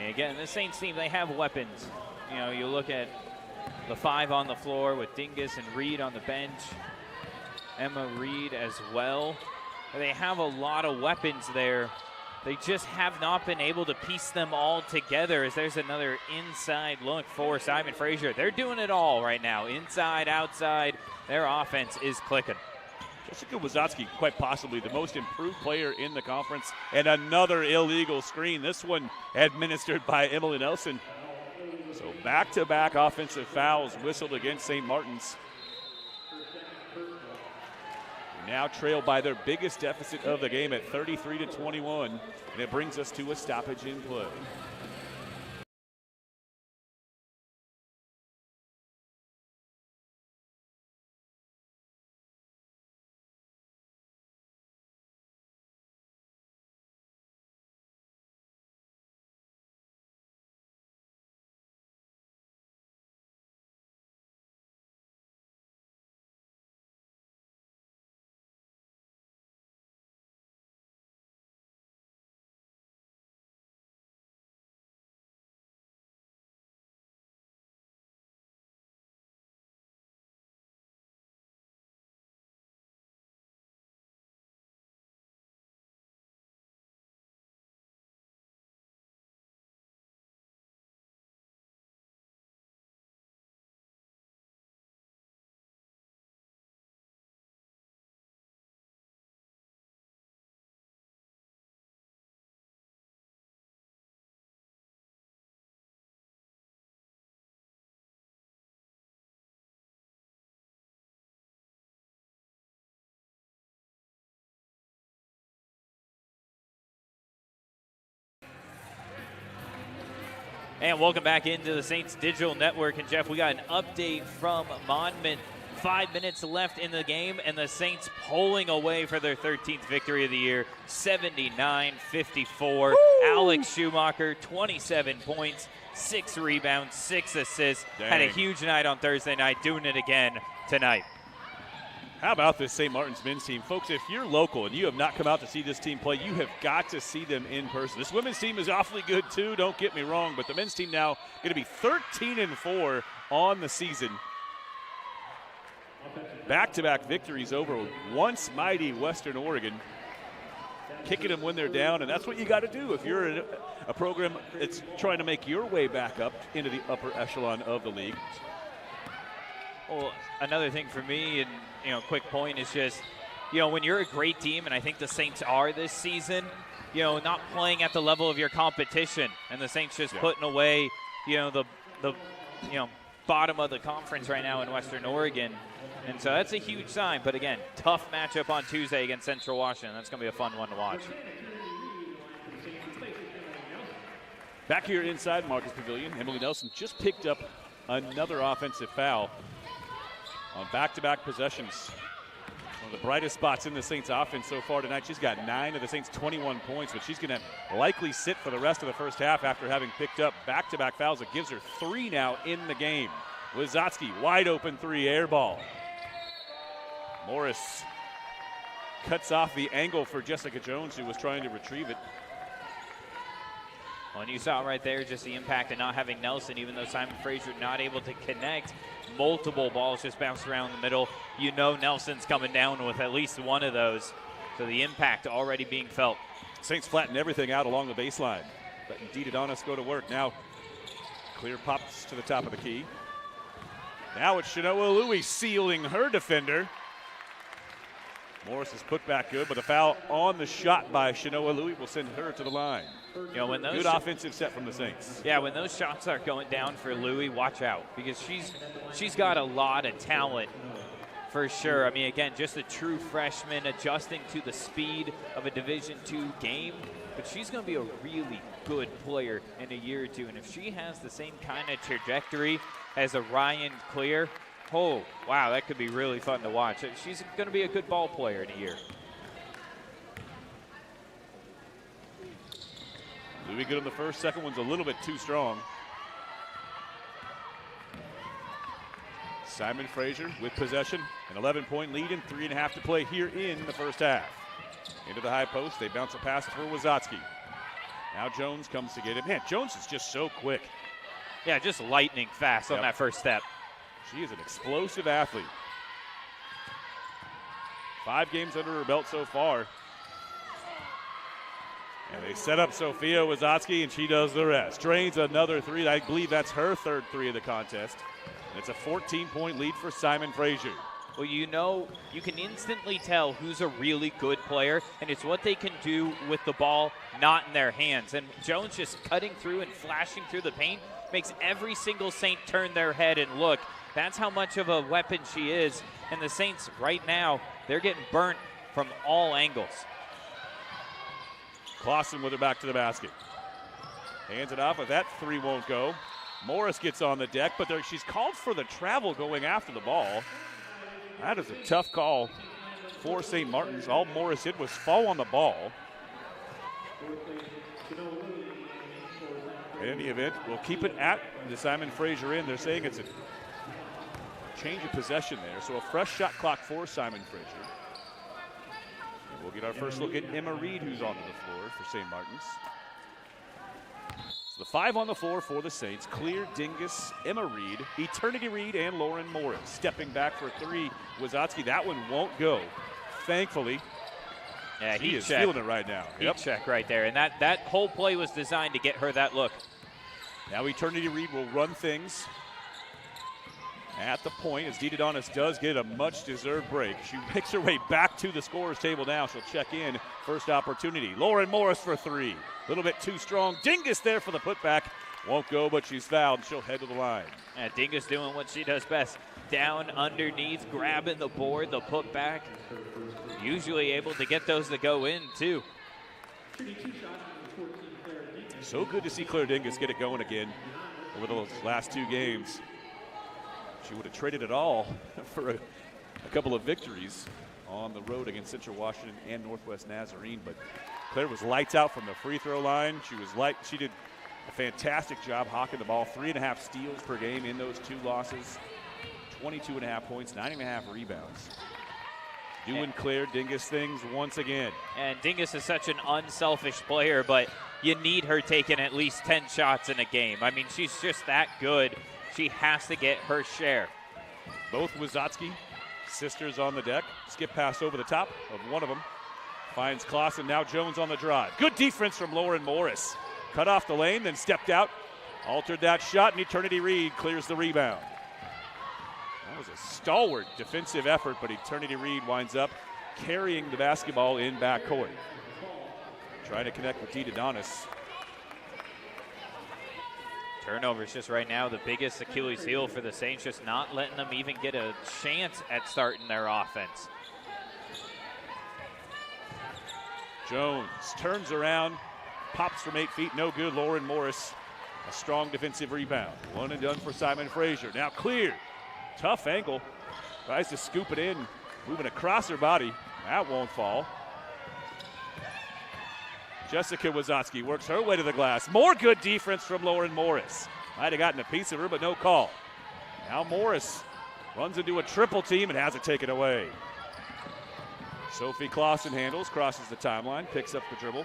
[SPEAKER 2] Again, this Saints team, they have weapons. You look at the 5 on the floor with Dingus and Reed on the bench. Emma Reed as well. They have a lot of weapons there. They just have not been able to piece them all together as there's another inside look for Simon Fraser. They're doing it all right now. Inside, outside, their offense is clicking.
[SPEAKER 1] Jessica Wazotsky, quite possibly the most improved player in the conference, and another illegal screen. This one administered by Emily Nelson. So back-to-back offensive fouls whistled against St. Martin's. Now trailed by their biggest deficit of the game at 33-21, and it brings us to a stoppage in play. And welcome back into the Saints Digital Network. And Jeff, we got an update from Monmouth
[SPEAKER 2] 5 minutes left in the game, and the Saints pulling away for their 13th victory of the year, 79-54. Alex Schumacher, 27 points, 6 rebounds, 6 assists.
[SPEAKER 1] Dang.
[SPEAKER 2] Had a huge night on Thursday night, doing it again tonight.
[SPEAKER 1] How about this St. Martin's men's team? Folks, if you're local and you have not come out to see this team play, you have got to see them in person. This women's team is awfully good too, don't get me wrong, but the men's team now going to be 13-4 on the season. Back-to-back victories over once mighty Western Oregon, kicking them when they're down, and that's what you got to do if you're in a program that's trying to make your way back up into the upper echelon of the league.
[SPEAKER 2] Well, another thing for me, and quick point is just, when you're a great team, and I think the Saints are this season, not playing at the level of your competition, and the Saints just putting away, the bottom of the conference right now in Western Oregon. And so that's a huge sign. But again, tough matchup on Tuesday against Central Washington. That's going to be a fun one to watch.
[SPEAKER 1] Back here inside Marcus Pavilion, Emily Nelson just picked up another offensive foul on back-to-back possessions. One of the brightest spots in the Saints offense so far tonight. She's got 9 of the Saints' 21 points, but she's going to likely sit for the rest of the first half after having picked up back-to-back fouls. It gives her 3 now in the game. Wizotsky, wide open 3, air ball. Morris cuts off the angle for Jessica Jones, who was trying to retrieve it.
[SPEAKER 2] Well, and you saw right there just the impact of not having Nelson, even though Simon Fraser not able to connect. Multiple balls just bounced around the middle. Nelson's coming down with at least one of those. So the impact already being felt.
[SPEAKER 1] Saints flatten everything out along the baseline. Letting Dee Adonis go to work. Now clear pops to the top of the key. Now it's Shanoa Louie sealing her defender. Morris is put back good, but a foul on the shot by Shanoa Louie will send her to the line.
[SPEAKER 2] When those
[SPEAKER 1] good offensive set from the Saints.
[SPEAKER 2] Yeah, when those shots are going down for Louie, watch out, because she's got a lot of talent for sure. I mean, again, just a true freshman adjusting to the speed of a Division II game, but she's going to be a really good player in a year or two. And if she has the same kind of trajectory as a Ryan Clear, oh, wow, that could be really fun to watch. She's going to be a good ball player in a year.
[SPEAKER 1] Louie good on the first, second one's a little bit too strong. Simon Fraser with possession, an 11-point lead and 3.5 to play here in the first half. Into the high post, they bounce a pass for Wizotsky. Now Jones comes to get it. Man, Jones is just so quick.
[SPEAKER 2] Yeah, just lightning fast on that first step.
[SPEAKER 1] She is an explosive athlete. 5 games under her belt so far. And they set up Sophia Wizotsky, and she does the rest. Drains another 3. I believe that's her third 3 of the contest. And it's a 14-point lead for Simon Fraser.
[SPEAKER 2] Well, you can instantly tell who's a really good player, and it's what they can do with the ball not in their hands. And Jones just cutting through and flashing through the paint makes every single Saint turn their head and look. That's how much of a weapon she is. And the Saints right now, they're getting burnt from all angles.
[SPEAKER 1] Clausen with her back to the basket. Hands it off, but that 3 won't go. Morris gets on the deck, but she's called for the travel going after the ball. That is a tough call for St. Martin's. All Morris did was fall on the ball. In any event, we'll keep it at the Simon Fraser end. They're saying it's a change of possession there, so a fresh shot clock for Simon Fraser. And we'll get our first look at Emma Reed, who's onto the floor for St. Martin's. So the 5 on the floor for the Saints: Clear, Dingus, Emma Reed, Eternity Reed, and Lauren Morris. Stepping back for 3, Wizotsky. That one won't go, thankfully.
[SPEAKER 2] Yeah,
[SPEAKER 1] he is feeling it right now.
[SPEAKER 2] Heat check right there, and that whole play was designed to get her that look.
[SPEAKER 1] Now Eternity Reed will run things at the point as Dee Adonis does get a much-deserved break. She makes her way back to the scorer's table now. She'll check in. First opportunity. Lauren Morris for 3. A little bit too strong. Dingus there for the putback. Won't go, but she's fouled. She'll head to the line.
[SPEAKER 2] Yeah, Dingus doing what she does best. Down underneath, grabbing the board, the putback. Usually able to get those to go in, too.
[SPEAKER 1] So good to see Claire Dingus get it going again over those last 2 games. She would have traded it all for a couple of victories on the road against Central Washington and Northwest Nazarene, but Claire was lights out from the free throw line. She did a fantastic job hawking the ball, 3.5 steals per game in those 2 losses, 22.5 points, 9.5 rebounds. Doing Claire Dingus things once again.
[SPEAKER 2] And Dingus is such an unselfish player, but you need her taking at least 10 shots in a game. I mean, she's just that good. She has to get her share.
[SPEAKER 1] Both Wizotsky sisters on the deck. Skip pass over the top of one of them. Finds Clausen, now Jones on the drive. Good defense from Lauren Morris. Cut off the lane, then stepped out. Altered that shot, and Eternity Reed clears the rebound. That was a stalwart defensive effort, but Eternity Reed winds up carrying the basketball in backcourt. Trying to connect with Dita Donis.
[SPEAKER 2] Turnovers just right now the biggest Achilles heel for the Saints, just not letting them even get a chance at starting their offense.
[SPEAKER 1] Jones turns around, pops from 8 feet, no good. Lauren Morris, a strong defensive rebound. 1 and done for Simon Fraser. Now clear, tough angle, tries to scoop it in, moving across her body. That won't fall. Jessica Wizotsky works her way to the glass. More good defense from Lauren Morris. Might have gotten a piece of her, but no call. Now Morris runs into a triple team and has it taken away. Sophie Clausen handles, crosses the timeline, picks up the dribble.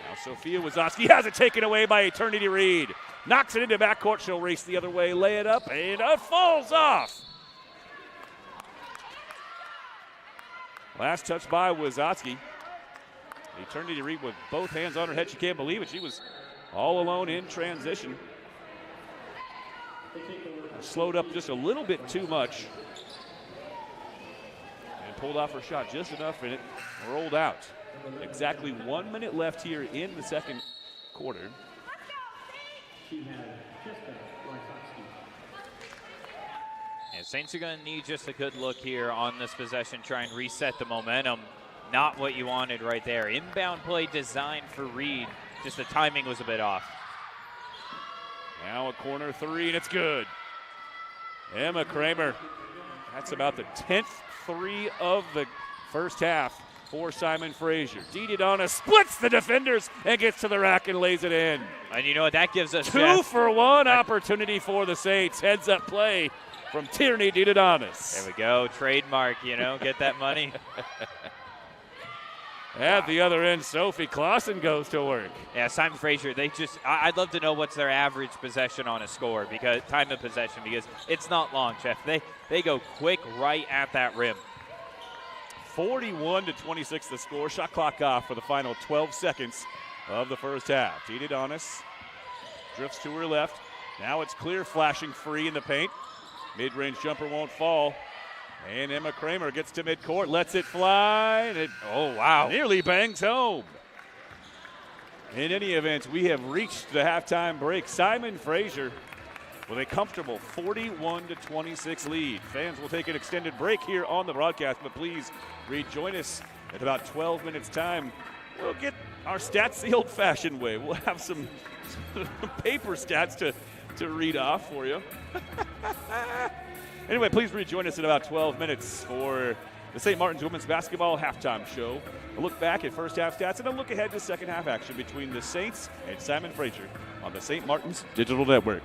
[SPEAKER 1] Now Sophia Wizotsky has it taken away by Eternity Reed. Knocks it into backcourt, she'll race the other way, lay it up, and it falls off. Last touch by Wizotsky. Eternity Reed with both hands on her head. She can't believe it. She was all alone in transition. Slowed up just a little bit too much. And pulled off her shot just enough, and it rolled out. Exactly 1 minute left here in the second quarter.
[SPEAKER 2] And Saints are going to need just a good look here on this possession, try and reset the momentum. Not what you wanted right there. Inbound play designed for Reed, just the timing was a bit off.
[SPEAKER 1] Now a corner 3, and it's good. Emma Kramer, that's about the 10th 3 of the first half for Simon Fraser. Didi Donna splits the defenders and gets to the rack and lays it in.
[SPEAKER 2] And you know what that gives us,
[SPEAKER 1] 2-for-1 opportunity for the Saints. Heads up play from Tierney Didadonis.
[SPEAKER 2] There we go, trademark, get that money.
[SPEAKER 1] At the other end, Sophie Clausen goes to work.
[SPEAKER 2] Yeah, Simon Fraser, I'd love to know what's their average possession on a score, because time of possession, because it's not long, Jeff. They go quick right at that rim.
[SPEAKER 1] 41-26 the score. Shot clock off for the final 12 seconds of the first half. Didadonis drifts to her left. Now it's clear, flashing free in the paint. Mid-range jumper won't fall. And Emma Kramer gets to midcourt, lets it fly, and oh wow, nearly bangs home. In any event, we have reached the halftime break. Simon Fraser with a comfortable 41-26 lead. Fans will take an extended break here on the broadcast, but please rejoin us at about 12 minutes time. We'll get our stats the old-fashioned way. We'll have some paper stats to read off for you. Anyway, please rejoin us in about 12 minutes for the St. Martin's Women's Basketball Halftime Show. A look back at first half stats and a look ahead to second half action between the Saints and Simon Fraser on the St. Martin's Digital Network.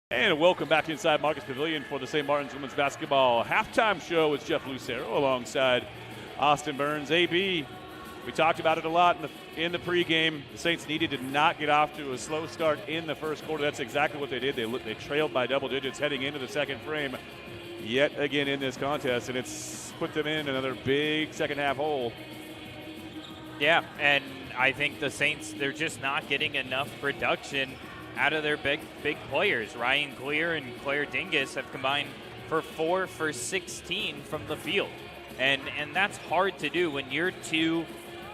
[SPEAKER 1] And welcome back inside Marcus Pavilion for the St. Martin's women's basketball halftime show. It's Jeff Lucero alongside Austin Burns. AB, we talked about it a lot in the pregame. The Saints needed to not get off to a slow start in the first quarter. That's exactly what they did. They trailed by double digits heading into the second frame yet again in this contest, and it's put them in another big second half hole.
[SPEAKER 2] Yeah, and I think the Saints, they're just not getting enough production out of their big players. Ryan Clear and Claire Dingus have combined for 4 for 16 from the field. And that's hard to do when your two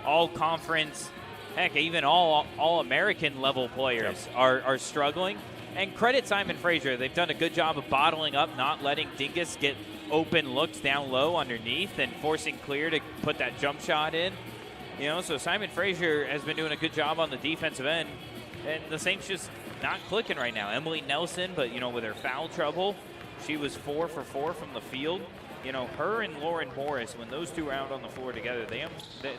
[SPEAKER 2] all-conference, heck, even all-American level players are struggling. And credit Simon Fraser. They've done a good job of bottling up, not letting Dingus get open looks down low underneath and forcing Clear to put that jump shot in. You know, so Simon Fraser has been doing a good job on the defensive end. And the Saints just not clicking right now. Emily Nelson, but, you know, with her foul trouble, she was 4 for 4 from the field. You know, her and Lauren Morris, when those two are out on the floor together,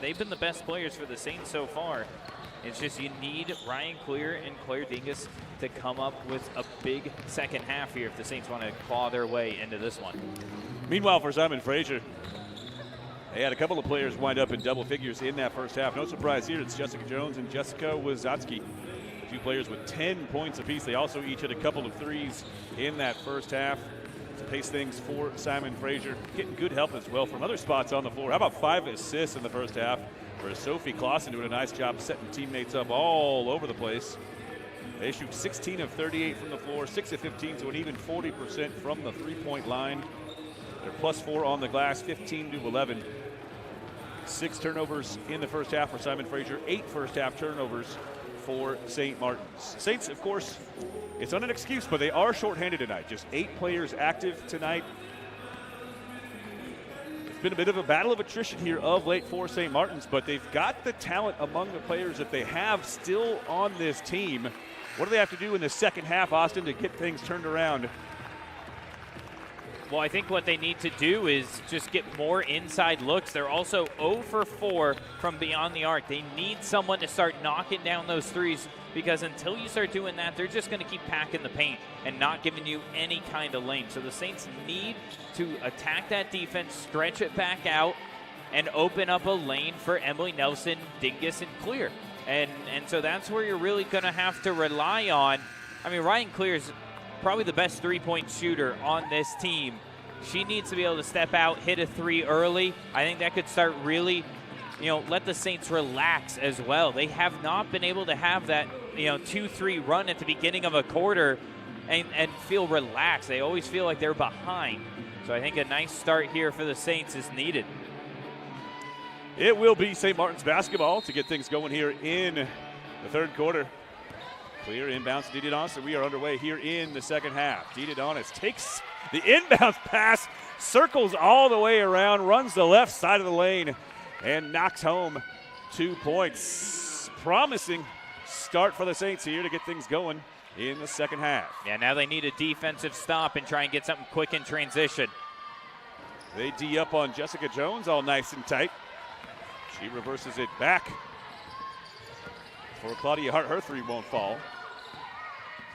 [SPEAKER 2] they've been the best players for the Saints so far. It's just you need Ryan Clear and Claire Dingus to come up with a big second half here if the Saints want to claw their way into this one.
[SPEAKER 1] Meanwhile, for Simon Fraser, they had a couple of players wind up in double figures in that first half. No surprise here. It's Jessica Jones and Jessica Wazotsky. Two players with 10 points apiece. They also each hit a couple of threes in that first half to pace things for Simon Fraser. Getting good help as well from other spots on the floor. How about 5 assists in the first half for Sophie Clausen, doing a nice job setting teammates up all over the place. They shoot 16 of 38 from the floor, 6 of 15, so an even 40% from the three-point line. They're +4 on the glass, 15 to 11. 6 turnovers in the first half for Simon Fraser, 8 first half turnovers for St. Martin's. Saints, of course, it's not an excuse, but they are shorthanded tonight. Just 8 players active tonight. It's been a bit of a battle of attrition here of late for St. Martin's, but they've got the talent among the players that they have still on this team. What do they have to do in the second half, Austin, to get things turned around?
[SPEAKER 2] Well, I think what they need to do is just get more inside looks. They're also 0 for 4 from beyond the arc. They need someone to start knocking down those threes, because until you start doing that, they're just going to keep packing the paint and not giving you any kind of lane. So the Saints need to attack that defense, stretch it back out, and open up a lane for Emily Nelson, Dingus, and Clear. And so that's where you're really going to have to rely on. I mean, Ryan Clear's probably the best three-point shooter on this team. She needs to be able to step out, hit a 3 early. I think that could start really, you know, let the Saints relax as well. They have not been able to have that, you know, 2-3 run at the beginning of a quarter and feel relaxed. They always feel like they're behind. So I think a nice start here for the Saints is needed.
[SPEAKER 1] It will be St. Martin's basketball to get things going here in the third quarter. Clear inbounds to Didiadonis, so we are underway here in the second half. Didiadonis takes the inbounds pass, circles all the way around, runs the left side of the lane, and knocks home 2 points. Promising start for the Saints here to get things going in the second half.
[SPEAKER 2] Yeah, now they need a defensive stop and try and get something quick in transition.
[SPEAKER 1] They D up on Jessica Jones, all nice and tight. She reverses it back for Claudia Hart. Her 3 won't fall.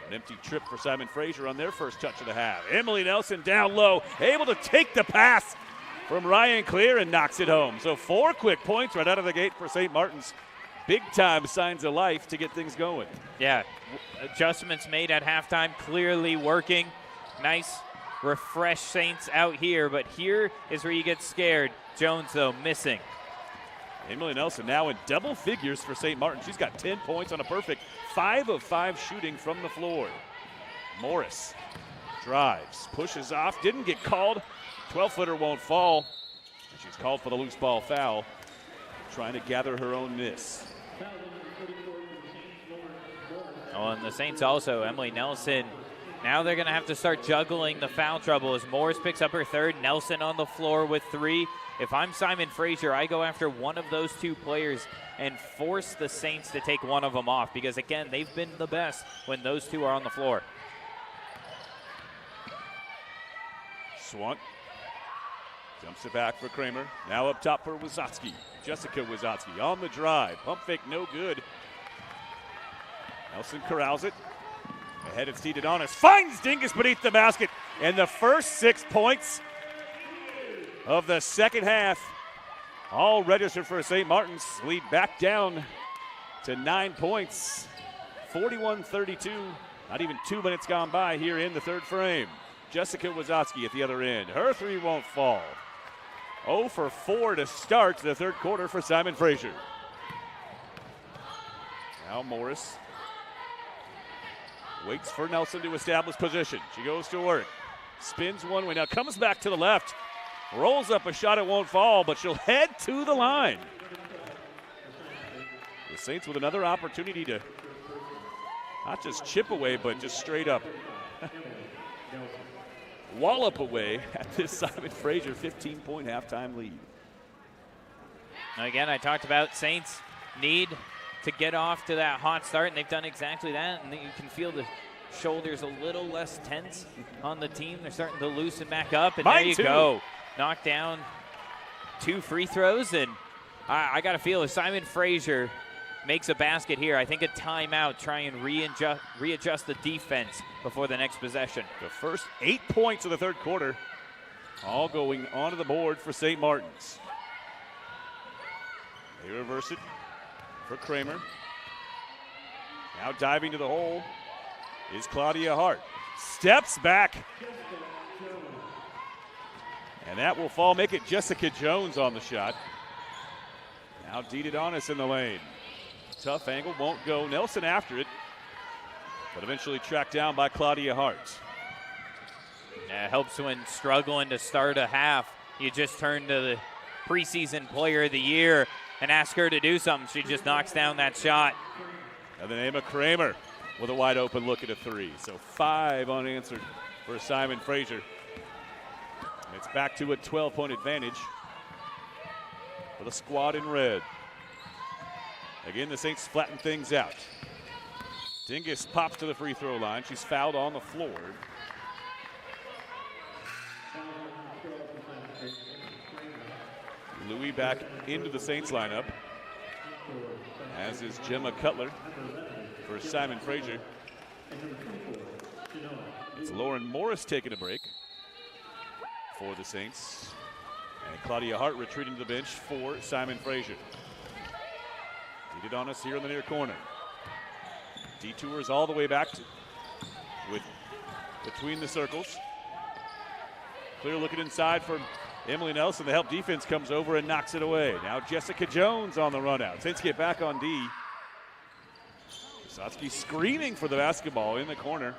[SPEAKER 1] An empty trip for Simon Fraser on their first touch of the half. Emily Nelson down low, able to take the pass from Ryan Clear and knocks it home. So 4 quick points right out of the gate for St. Martin's. Big time signs of life to get things going.
[SPEAKER 2] Yeah, adjustments made at halftime, clearly working. Nice, refreshed Saints out here, but here is where you get scared. Jones, though, missing.
[SPEAKER 1] Emily Nelson now in double figures for St. Martin. She's got 10 points on a perfect 5 of 5 shooting from the floor. Morris drives, pushes off, didn't get called. 12-footer won't fall. And she's called for the loose ball foul, trying to gather her own miss.
[SPEAKER 2] Oh, and the Saints also, Emily Nelson, now they're going to have to start juggling the foul trouble as Morris picks up her 3rd. Nelson on the floor with 3. If I'm Simon Fraser, I go after one of those 2 players and force the Saints to take one of them off, because, again, they've been the best when those 2 are on the floor.
[SPEAKER 1] Swant jumps it back for Kramer. Now up top for Wazotsky. Jessica Wazotsky on the drive. Pump fake no good. Nelson corrals it. Ahead it's Dedonis. Finds Dingus beneath the basket. And the first 6 points of the second half all registered for St. Martin's. Lead back down to 9 points. 41-32. Not even 2 minutes gone by here in the third frame. Jessica Wazowski at the other end. Her three won't fall. 0 for 4 to start the third quarter for Simon Fraser. Now Morris waits for Nelson to establish position. She goes to work. Spins one way. Now comes back to the left. Rolls up a shot. It won't fall, but she'll head to the line. The Saints with another opportunity to not just chip away, but just straight up wallop away at this Simon Fraser 15-point halftime lead.
[SPEAKER 2] Now again, I talked about Saints need to get off to that hot start, and they've done exactly that. And you can feel the shoulders a little less tense on the team. They're starting to loosen back up, and there you go. Knock down 2 free throws, and I got to feel if Simon Fraser makes a basket here, I think a timeout, try and readjust the defense before the next possession.
[SPEAKER 1] The first 8 points of the third quarter all going onto the board for St. Martin's. They reverse it for Kramer. Now diving to the hole is Claudia Hart. Steps back. And that will fall, make it Jessica Jones on the shot. Now Dedonis in the lane. Tough angle, won't go. Nelson after it, but eventually tracked down by Claudia Hart.
[SPEAKER 2] Yeah, it helps when struggling to start a half. You just turn to the preseason player of the year and ask her to do something. She just knocks down that shot.
[SPEAKER 1] And then Emma Kramer with a wide open look at a three. So 5 unanswered for Simon Fraser. It's back to a 12-point advantage for the squad in red. Again, the Saints flatten things out. Dingus pops to the free throw line. She's fouled on the floor. Louis back into the Saints lineup, as is Gemma Cutler for Simon Fraser. It's Lauren Morris taking a break for the Saints. And Claudia Hart retreating to the bench for Simon Fraser. Dedonis here in the near corner. Detours all the way back with between the circles. Clear looking inside for Emily Nelson. The help defense comes over and knocks it away. Now Jessica Jones on the run out. Saints get back on D. Wysocki screaming for the basketball in the corner.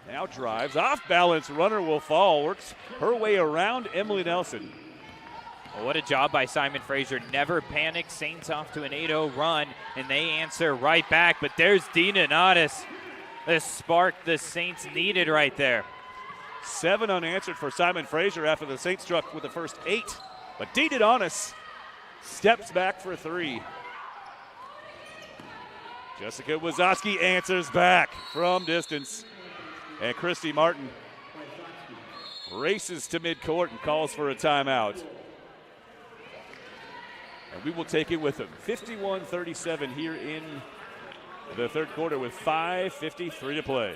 [SPEAKER 1] Now drives, off balance, runner will fall. Works her way around Emily Nelson.
[SPEAKER 2] Well, what a job by Simon Fraser. Never panic. Saints off to an 8-0 run, and they answer right back. But there's Dedonis. The spark the Saints needed right there.
[SPEAKER 1] 7 unanswered for Simon Fraser after the Saints struck with the first 8. But Dedonis steps back for 3. Jessica Wazowski answers back from distance. And Christy Martin races to midcourt and calls for a timeout. And we will take it with him. 51-37 here in the third quarter with 5:53 to play.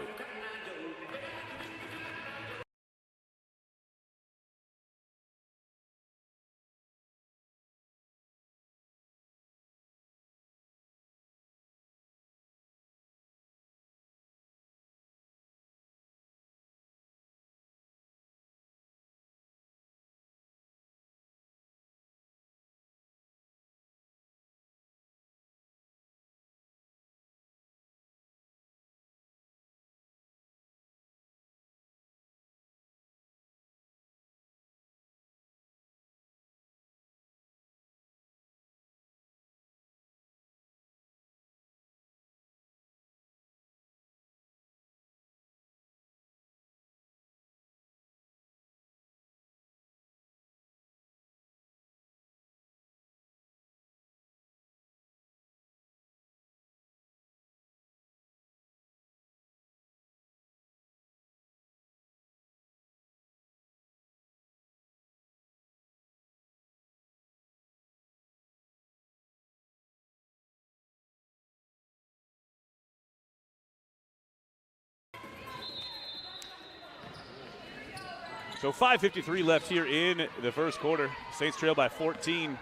[SPEAKER 1] So 5:53 left here in the first quarter. Saints trail by 14.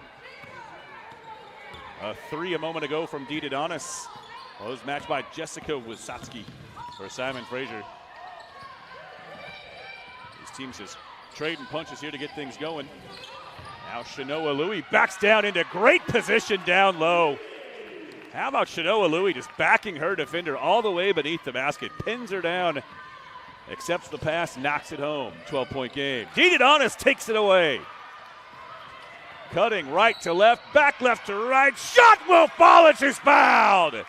[SPEAKER 1] A 3 a moment ago from Dee Adonis. Well, it was matched by Jessica Wysotsky for Simon Fraser. These teams just trading punches here to get things going. Now Shanoa Louie backs down into great position down low. How about Shanoa Louie just backing her defender all the way beneath the basket, pins her down, accepts the pass, knocks it home. 12-point game. Dee Adonis takes it away. Cutting right to left, back left to right. Shot will fall and she's fouled.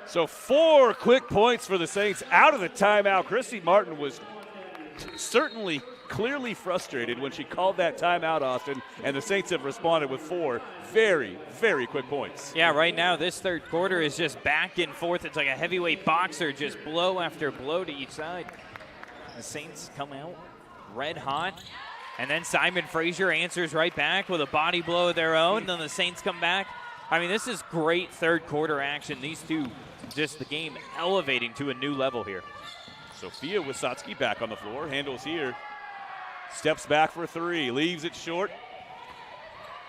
[SPEAKER 1] So 4 quick points for the Saints out of the timeout. Christy Martin was certainly clearly frustrated when she called that timeout, Austin, and the Saints have responded with 4 very, very quick points.
[SPEAKER 2] Yeah, right now this third quarter is just back and forth. It's like a heavyweight boxer, just blow after blow to each side. The Saints come out red hot, and then Simon Fraser answers right back with a body blow of their own. Then the Saints come back. I mean, this is great third quarter action. These two, just the game elevating to a new level here.
[SPEAKER 1] Sophia Wysotsky back on the floor, handles here. Steps back for 3, leaves it short.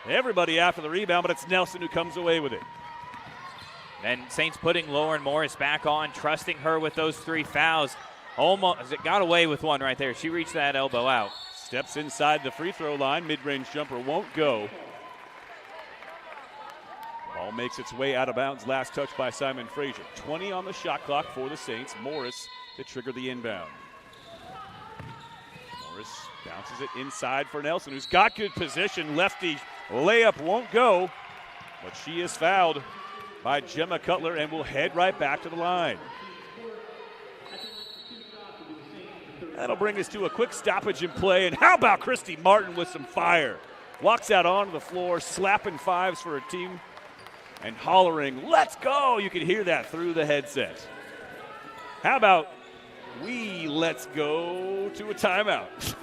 [SPEAKER 1] Everybody after the rebound, but it's Nelson who comes away with it.
[SPEAKER 2] And Saints putting Lauren Morris back on, trusting her with those 3 fouls. Almost got away with one right there. She reached that elbow out.
[SPEAKER 1] Steps inside the free throw line. Mid-range jumper won't go. Ball makes its way out of bounds. Last touch by Simon Fraser. 20 on the shot clock for the Saints. Morris to trigger the inbound. Morris bounces it inside for Nelson, who's got good position. Lefty layup won't go, but she is fouled by Gemma Cutler and will head right back to the line. That'll bring us to a quick stoppage in play. And how about Christy Martin with some fire? Walks out onto the floor, slapping 5s for her team and hollering, "Let's go!" You can hear that through the headset. How about let's go to a timeout?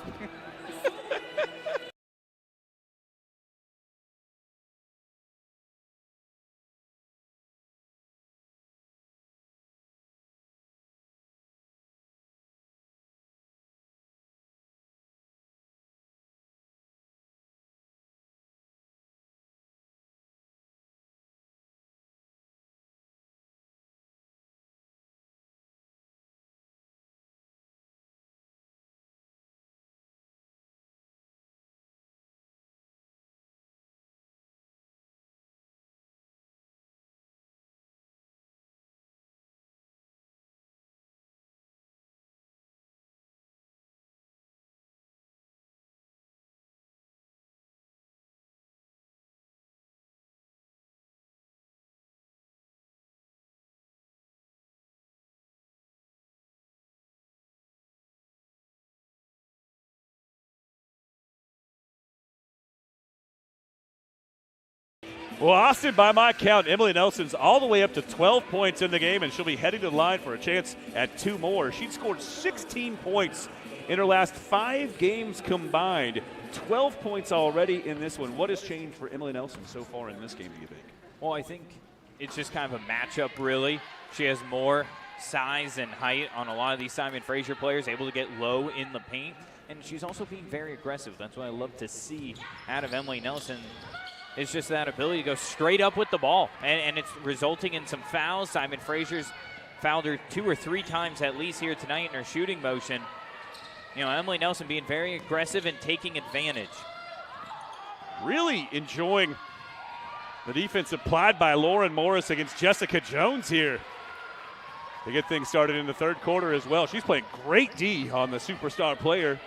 [SPEAKER 1] Well, Austin, by my count, Emily Nelson's all the way up to 12 points in the game, and she'll be heading to the line for a chance at 2 more. She'd scored 16 points in her last 5 games combined. 12 points already in this one. What has changed for Emily Nelson so far in this game, do you think?
[SPEAKER 2] Well, I think it's just kind of a matchup, really. She has more size and height on a lot of these Simon Fraser players, able to get low in the paint, and she's also being very aggressive. That's what I love to see out of Emily Nelson. It's just that ability to go straight up with the ball, and it's resulting in some fouls. Simon Fraser's fouled her 2 or 3 times at least here tonight in her shooting motion. You know, Emily Nelson being very aggressive and taking advantage.
[SPEAKER 1] Really enjoying the defense applied by Lauren Morris against Jessica Jones here to get things started in the third quarter as well. She's playing great D on the superstar player.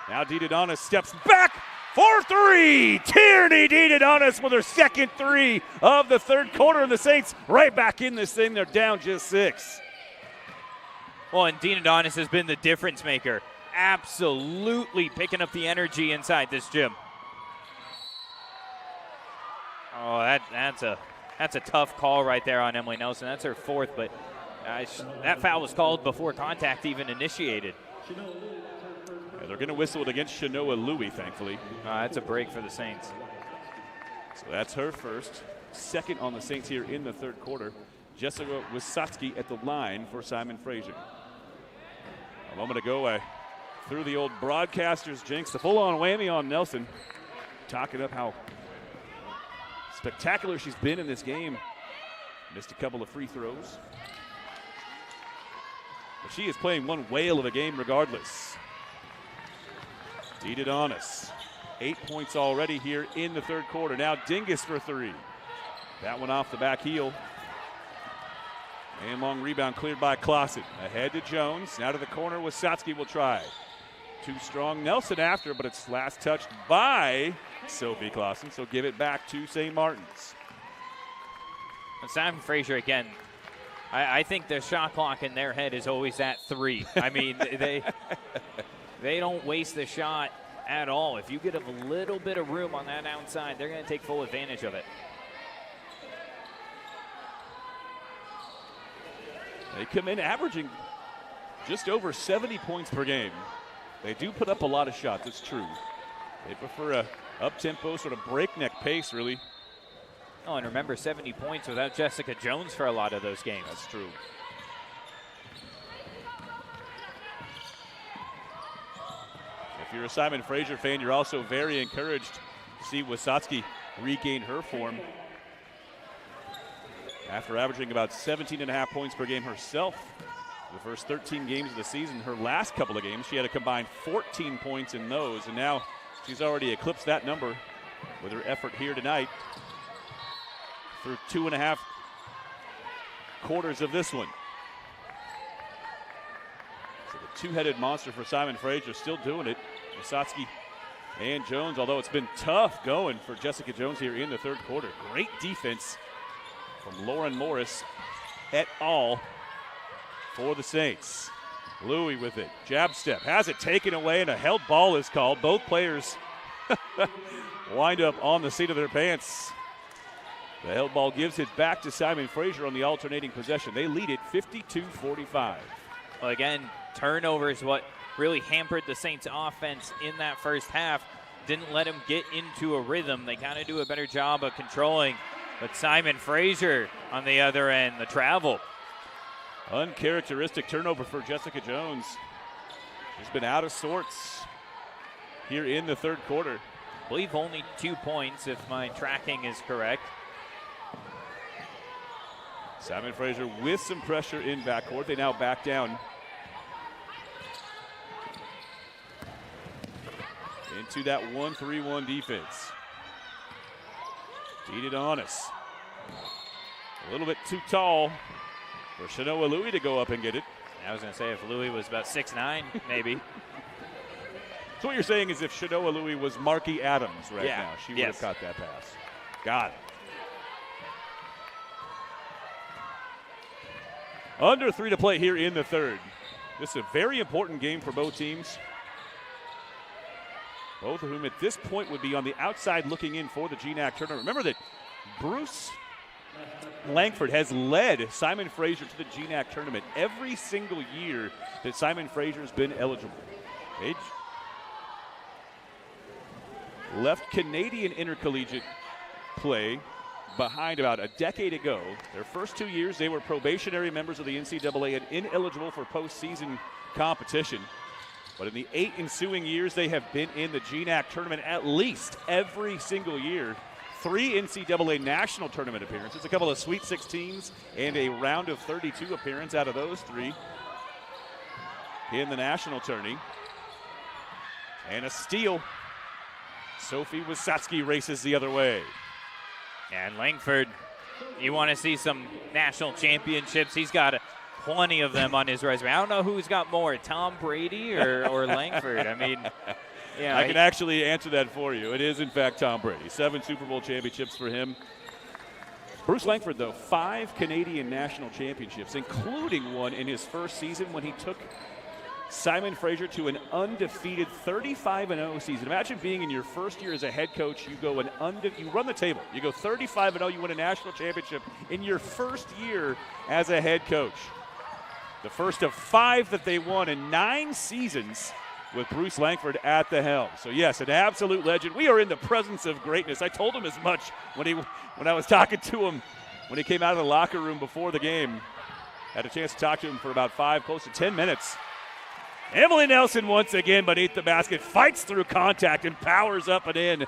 [SPEAKER 1] Now Dee Adonis steps back for 3. Tierney Dee Adonis with her second 3 of the third quarter, and the Saints right back in this thing. They're down just 6.
[SPEAKER 2] Well, and Dee Adonis has been the difference maker. Absolutely picking up the energy inside this gym. Oh, that's a tough call right there on Emily Nelson. That's her 4th, but that foul was called before contact even initiated.
[SPEAKER 1] Yeah, they're going to whistle it against Shanoa Louie, thankfully.
[SPEAKER 2] That's a break for the Saints.
[SPEAKER 1] So that's her first. Second on the Saints here in the third quarter. Jessica Wysotsky at the line for Simon Fraser. moment ago, I threw the old broadcaster's jinx, the full-on whammy on Nelson, talking up how spectacular she's been in this game. Missed a couple of free throws. But she is playing one whale of a game regardless. Deeded on us. 8 points already here in the third quarter. Now Dingus for three. That one off the back heel. And long rebound cleared by Clausen. Ahead to Jones. Now to the corner. Wasatski will try. Too strong. Nelson after, but it's last touched by Sophie Clausen. So give it back to St. Martin's.
[SPEAKER 2] Simon Fraser again. I think the shot clock in their head is always at 3. I mean, they don't waste the shot at all. If you get a little bit of room on that outside, they're going to take full advantage of it.
[SPEAKER 1] They come in averaging just over 70 points per game. They do put up a lot of shots, it's true. They prefer a up-tempo, sort of breakneck pace, really.
[SPEAKER 2] Oh, and remember, 70 points without Jessica Jones for a lot of those games.
[SPEAKER 1] That's true. If you're a Simon Fraser fan, you're also very encouraged to see Wasatski regain her form. After averaging about 17.5 points per game herself the first 13 games of the season, her last couple of games, she had a combined 14 points in those, and now she's already eclipsed that number with her effort here tonight through 2.5 quarters of this one. So the two-headed monster for Simon Fraser still doing it. Wasatski and Jones, although it's been tough going for Jessica Jones here in the third quarter. Great defense from Lauren Morris et al. For the Saints. Louis with it. Jab step. Has it taken away, and a held ball is called. Both players wind up on the seat of their pants. The held ball gives it back to Simon Fraser on the alternating possession. They lead it 52-45.
[SPEAKER 2] Well, again, turnover is what really hampered the Saints' offense in that first half. Didn't let them get into a rhythm. They kind of do a better job of controlling. But Simon Fraser on the other end, the travel.
[SPEAKER 1] Uncharacteristic turnover for Jessica Jones. She's been out of sorts here in the third quarter.
[SPEAKER 2] I believe only 2 points if my tracking is correct.
[SPEAKER 1] Simon Fraser with some pressure in backcourt. They now back down into that 1-3-1 defense. Deeded on us. A little bit too tall for Shanoa Louis to go up and get it.
[SPEAKER 2] I was going to say if Louis was about 6'9", maybe.
[SPEAKER 1] So what you're saying is if Shanoa Louis was Marky Adams now, she would have caught that pass. Got it. Under 3 to play here in the third. This is a very important game for both teams. Both of whom at this point would be on the outside looking in for the GNAC tournament. Remember that Bruce Langford has led Simon Fraser to the GNAC tournament every single year that Simon Fraser has been eligible. They left Canadian intercollegiate play behind about a decade ago. Their first 2 years, they were probationary members of the NCAA and ineligible for postseason competition. But in the 8 ensuing years, they have been in the GNAC tournament at least every single year. 3 NCAA national tournament appearances, a couple of Sweet 16s, and a round of 32 appearance out of those 3 in the national tourney. And a steal. Sophie Wasatski races the other way.
[SPEAKER 2] And Langford, you want to see some national championships. He's got plenty of them on his resume. I don't know who's got more, Tom Brady or Langford. I mean, yeah.
[SPEAKER 1] I can actually answer that for you. It is, in fact, Tom Brady. 7 Super Bowl championships for him. Bruce Langford, though, 5 Canadian national championships, including one in his first season when he took Simon Fraser to an undefeated 35-0 season. Imagine being in your first year as a head coach. You go you run the table. You go 35-0. You win a national championship in your first year as a head coach. The first of 5 that they won in 9 seasons with Bruce Langford at the helm. So yes, an absolute legend. We are in the presence of greatness. I told him as much when I was talking to him when he came out of the locker room before the game. Had a chance to talk to him for about 5, close to 10 minutes. Emily Nelson once again beneath the basket, fights through contact and powers up and in.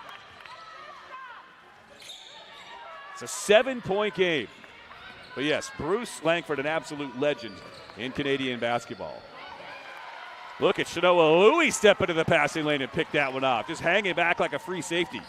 [SPEAKER 1] It's a 7-point game. But yes, Bruce Langford, an absolute legend in Canadian basketball. Look at Shanoa Louis step into the passing lane and pick that one off. Just hanging back like a free safety.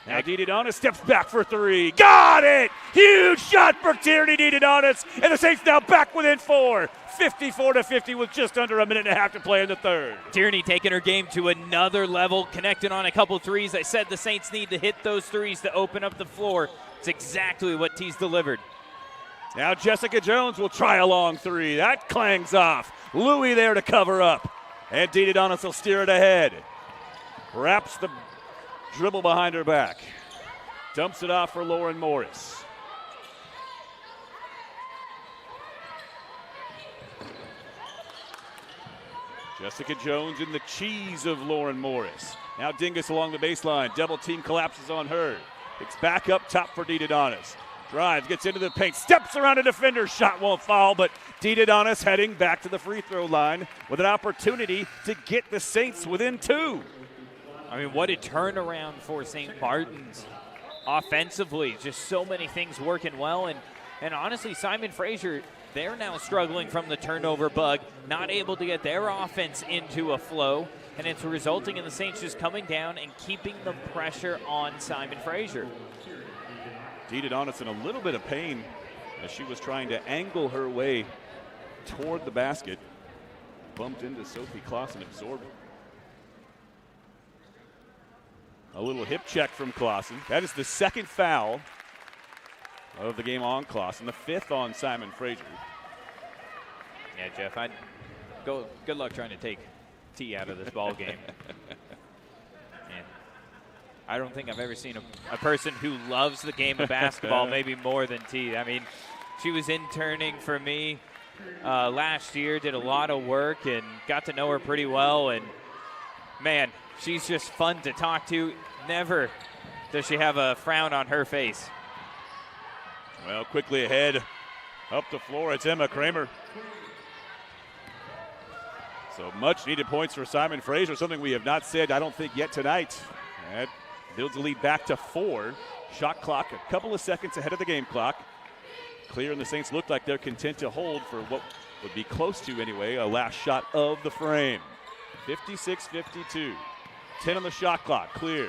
[SPEAKER 1] Now Dididonis steps back for three. Got it! Huge shot for Tierney Dididonis. And the Saints now back within 4. 54-50 with just under a minute and a half to play in the third.
[SPEAKER 2] Tierney taking her game to another level, connecting on a couple threes. I said the Saints need to hit those threes to open up the floor. It's exactly what T's delivered.
[SPEAKER 1] Now Jessica Jones will try a long three. That clangs off. Louis there to cover up. And Dididonis will steer it ahead. Wraps the dribble behind her back. Dumps it off for Lauren Morris. Jessica Jones in the cheese of Lauren Morris. Now Dingus along the baseline. Double team collapses on her. It's back up top for Dididonis. Drives, gets into the paint, steps around a defender. Shot won't fall, but Dididonis heading back to the free throw line with an opportunity to get the Saints within 2.
[SPEAKER 2] I mean, what a turnaround for St. Martin's offensively. Just so many things working well. And honestly, Simon Fraser, they're now struggling from the turnover bug, not able to get their offense into a flow. And it's resulting in the Saints just coming down and keeping the pressure on Simon Fraser.
[SPEAKER 1] Dididonis in a little bit of pain as she was trying to angle her way toward the basket. Bumped into Sophie Clausen, absorbed. A little hip check from Clausen. That is the second foul of the game on Clausen, the 5th on Simon Fraser.
[SPEAKER 2] Yeah, Jeff, good luck trying to take T out of this ball game. And I don't think I've ever seen a person who loves the game of basketball maybe more than T. I mean, she was interning for me last year, did a lot of work, and got to know her pretty well. And, man, she's just fun to talk to. Never does she have a frown on her face.
[SPEAKER 1] Well, quickly ahead, up the floor, it's Emma Kramer. So much needed points for Simon Fraser, something we have not said, I don't think, yet tonight. That builds the lead back to 4. Shot clock a couple of seconds ahead of the game clock. Clear, and the Saints look like they're content to hold for what would be close to, anyway, a last shot of the frame. 56-52. 10 on the shot clock. Clear.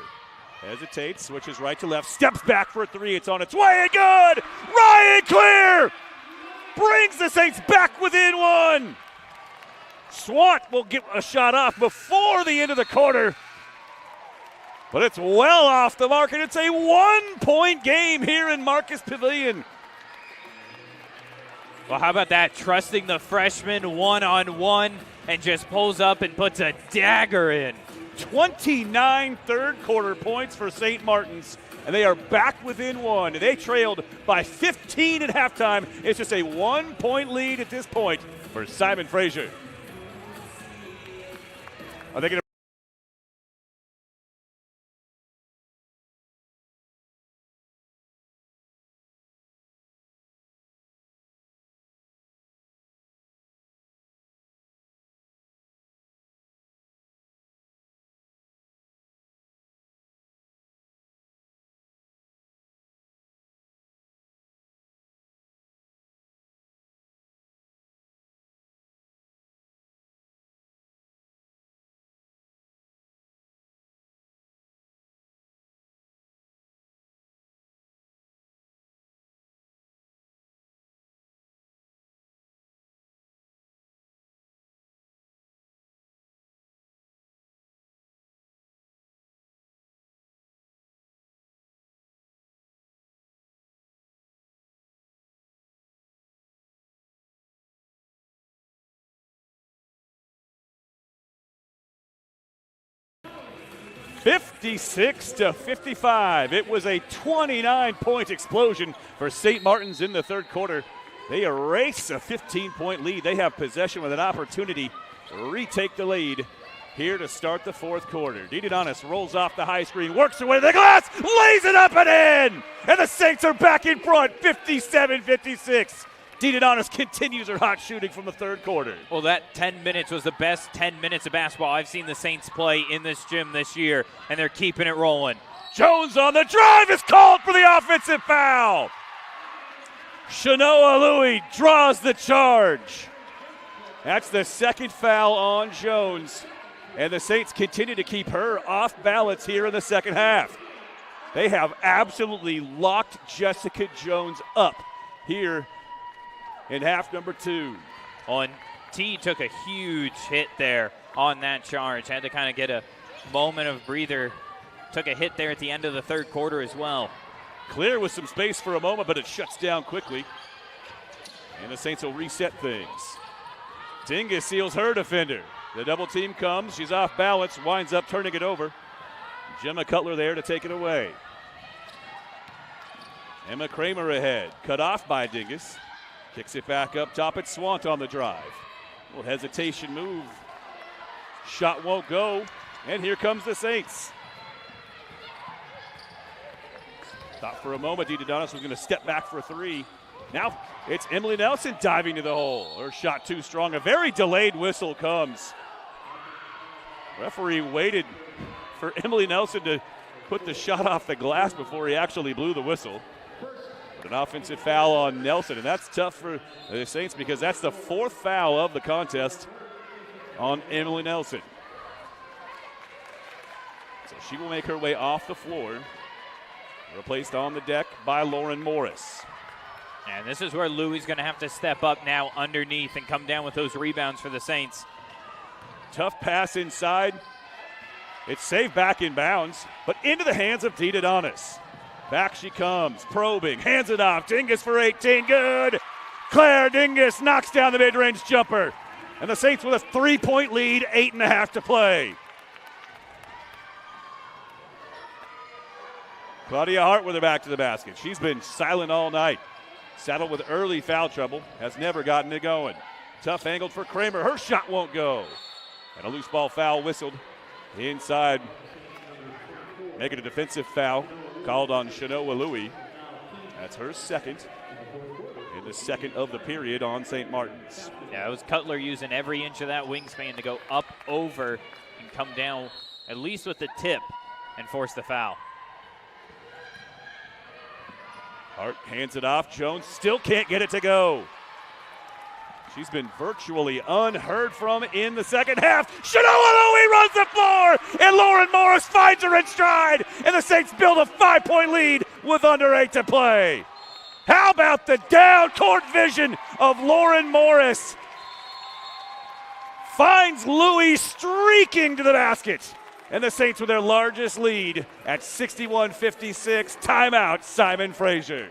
[SPEAKER 1] Hesitates, switches right to left, steps back for a 3. It's on its way and good! Ryan Clear brings the Saints back within 1. Swant will get a shot off before the end of the quarter, but it's well off the mark, and it's a 1-point game here in Marcus Pavilion.
[SPEAKER 2] Well, how about that? Trusting the freshman one-on-one and just pulls up and puts a dagger in.
[SPEAKER 1] 29 third quarter points for St. Martin's, and they are back within 1. They trailed by 15 at halftime. It's just a 1-point lead at this point for Simon Fraser. Are they going to $56-55. It was a 29-point explosion for St. Martin's in the third quarter. They erase a 15-point lead. They have possession with an opportunity to retake the lead here to start the fourth quarter. Dididonis rolls off the high screen, works her way to the glass, lays it up and in! And the Saints are back in front, 57-56. DeDonis continues her hot shooting from the third quarter.
[SPEAKER 2] Well, that 10 minutes was the best 10 minutes of basketball I've seen the Saints play in this gym this year, and they're keeping it rolling.
[SPEAKER 1] Jones on the drive is called for the offensive foul. Shanoa Louis draws the charge. That's the second foul on Jones, and the Saints continue to keep her off balance here in the second half. They have absolutely locked Jessica Jones up here in half number 2.
[SPEAKER 2] T took a huge hit there on that charge. Had to kind of get a moment of breather. Took a hit there at the end of the third quarter as well.
[SPEAKER 1] Clear with some space for a moment, but it shuts down quickly. And the Saints will reset things. Dingus seals her defender. The double team comes. She's off balance, winds up turning it over. Gemma Cutler there to take it away. Emma Kramer ahead. Cut off by Dingus. Kicks it back up top at Swant on the drive. A little hesitation move. Shot won't go. And here comes the Saints. Thought for a moment DeDonis was going to step back for 3. Now it's Emily Nelson diving to the hole. Her shot too strong. A very delayed whistle comes. Referee waited for Emily Nelson to put the shot off the glass before he actually blew the whistle. But an offensive foul on Nelson, and that's tough for the Saints because that's the 4th foul of the contest on Emily Nelson. So she will make her way off the floor. Replaced on the deck by Lauren Morris.
[SPEAKER 2] And this is where Louis is going to have to step up now underneath and come down with those rebounds for the Saints.
[SPEAKER 1] Tough pass inside. It's saved back in bounds, but into the hands of DeDonis. Back she comes, probing, hands it off. Dingus for 18, good. Claire Dingus knocks down the mid-range jumper. And the Saints with a 3-point lead, 8.5 to play. Claudia Hart with her back to the basket. She's been silent all night. Saddled with early foul trouble, has never gotten it going. Tough angled for Kramer. Her shot won't go. And a loose ball foul whistled inside. Making a defensive foul called on Shanoa Louis. That's her second in the second of the period on St. Martin's.
[SPEAKER 2] Yeah, it was Cutler using every inch of that wingspan to go up, over, and come down at least with the tip and force the foul.
[SPEAKER 1] Hart hands it off. Jones still can't get it to go. She's been virtually unheard from in the second half. Shanoa Louis runs the floor, and Lauren Morris finds her in stride, and the Saints build a 5-point lead with under 8 to play. How about the down-court vision of Lauren Morris? Finds Louis streaking to the basket. And the Saints with their largest lead at 61-56. Timeout, Simon Fraser.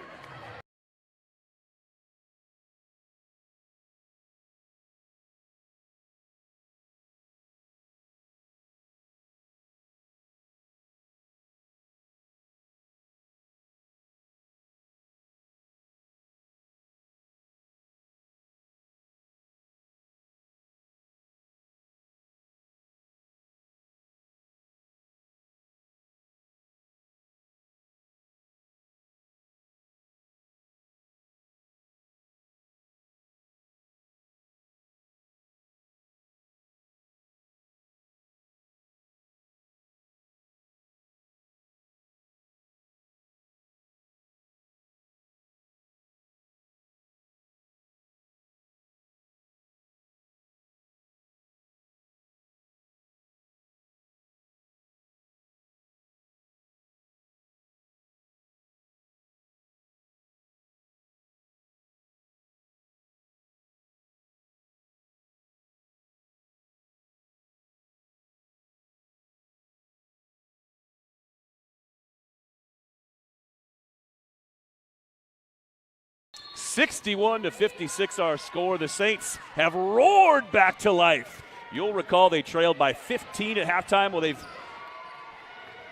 [SPEAKER 1] (61-56) our score. The Saints have roared back to life. You'll recall they trailed by 15 at halftime. Well, they've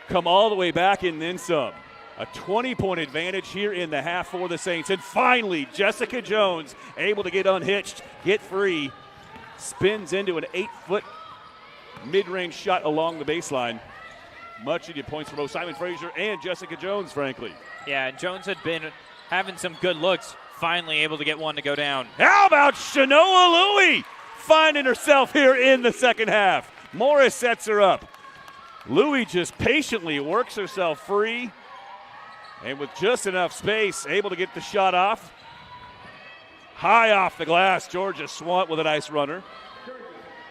[SPEAKER 1] come all the way back and then some. A 20-point advantage here in the half for the Saints. And finally, Jessica Jones able to get unhitched, get free, spins into an 8-foot mid-range shot along the baseline. Much needed points for both Simon Fraser and Jessica Jones, frankly.
[SPEAKER 2] Yeah, Jones had been having some good looks finally able to get one to go down.
[SPEAKER 1] How about Shanoa Louie finding herself here in the second half? Morris sets her up. Louie just patiently works herself free, and with just enough space, able to get the shot off. High off the glass, Georgia Swant with a nice runner.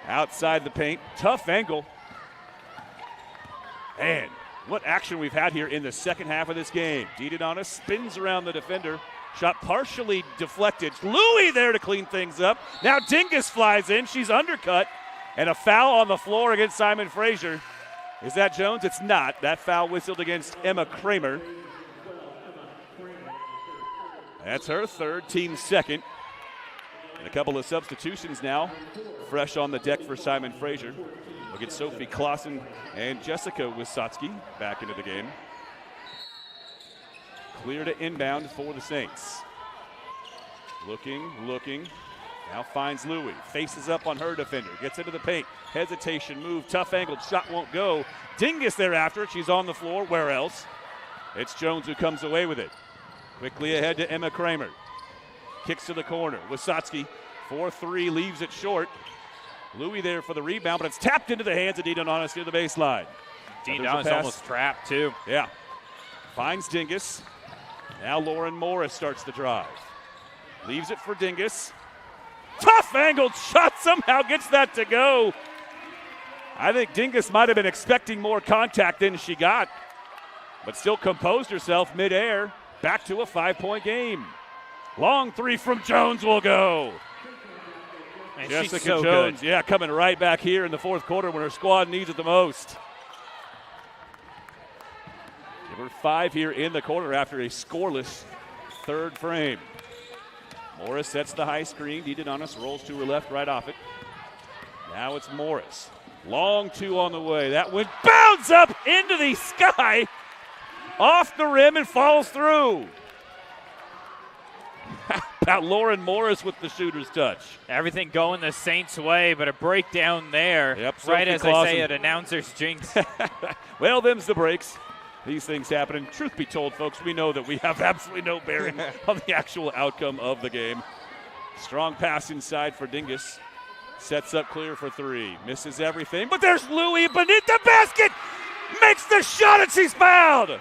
[SPEAKER 1] Outside the paint, tough angle. And what action we've had here in the second half of this game. DiDonato spins around the defender. Shot partially deflected. Louie there to clean things up. Now Dingus flies in. She's undercut. And a foul on the floor against Simon Fraser. Is that Jones? It's not. That foul whistled against Emma Kramer. That's her third, team second. And a couple of substitutions now. Fresh on the deck for Simon Fraser. We'll get Sophie Clausen and Jessica Wisotsky back into the game. Clear to inbound for the Saints. Looking. Now finds Louie. Faces up on her defender. Gets into the paint. Hesitation move. Tough angled shot won't go. Dingus thereafter. She's on the floor. Where else? It's Jones who comes away with it. Quickly ahead to Emma Kramer. Kicks to the corner. Wisotsky 4-3 leaves it short. Louie there for the rebound, but it's tapped into the hands of DiDonato near the baseline.
[SPEAKER 2] DiDonato's almost trapped, too.
[SPEAKER 1] Yeah. Finds Dingus. Now Lauren Morris starts the drive. Leaves it for Dingus. Tough angled shot, somehow gets that to go. I think Dingus might have been expecting more contact than she got, but still composed herself midair. Back to a 5-point game. Long three from Jones will go.
[SPEAKER 2] Man,
[SPEAKER 1] Jessica
[SPEAKER 2] she's so
[SPEAKER 1] Jones,
[SPEAKER 2] good.
[SPEAKER 1] yeah, coming right back here in the fourth quarter when her squad needs it the most. Give her 5 here in the quarter after a scoreless third frame. Morris sets the high screen. DiDonato rolls to her left, right off it. Now it's Morris. Long 2 on the way. That one bounds up into the sky, off the rim and falls through. How about Lauren Morris with the shooter's touch?
[SPEAKER 2] Everything going the Saints' way, but a breakdown there.
[SPEAKER 1] Yep,
[SPEAKER 2] right
[SPEAKER 1] Sophie
[SPEAKER 2] as
[SPEAKER 1] Clausen.
[SPEAKER 2] I say it, announcer's jinx.
[SPEAKER 1] Well, them's the breaks. These things happen. And truth be told, folks, we know that we have absolutely no bearing on the actual outcome of the game. Strong pass inside for Dingus. Sets up clear for 3. Misses everything, but there's Louie beneath the basket. Makes the shot, and she's fouled.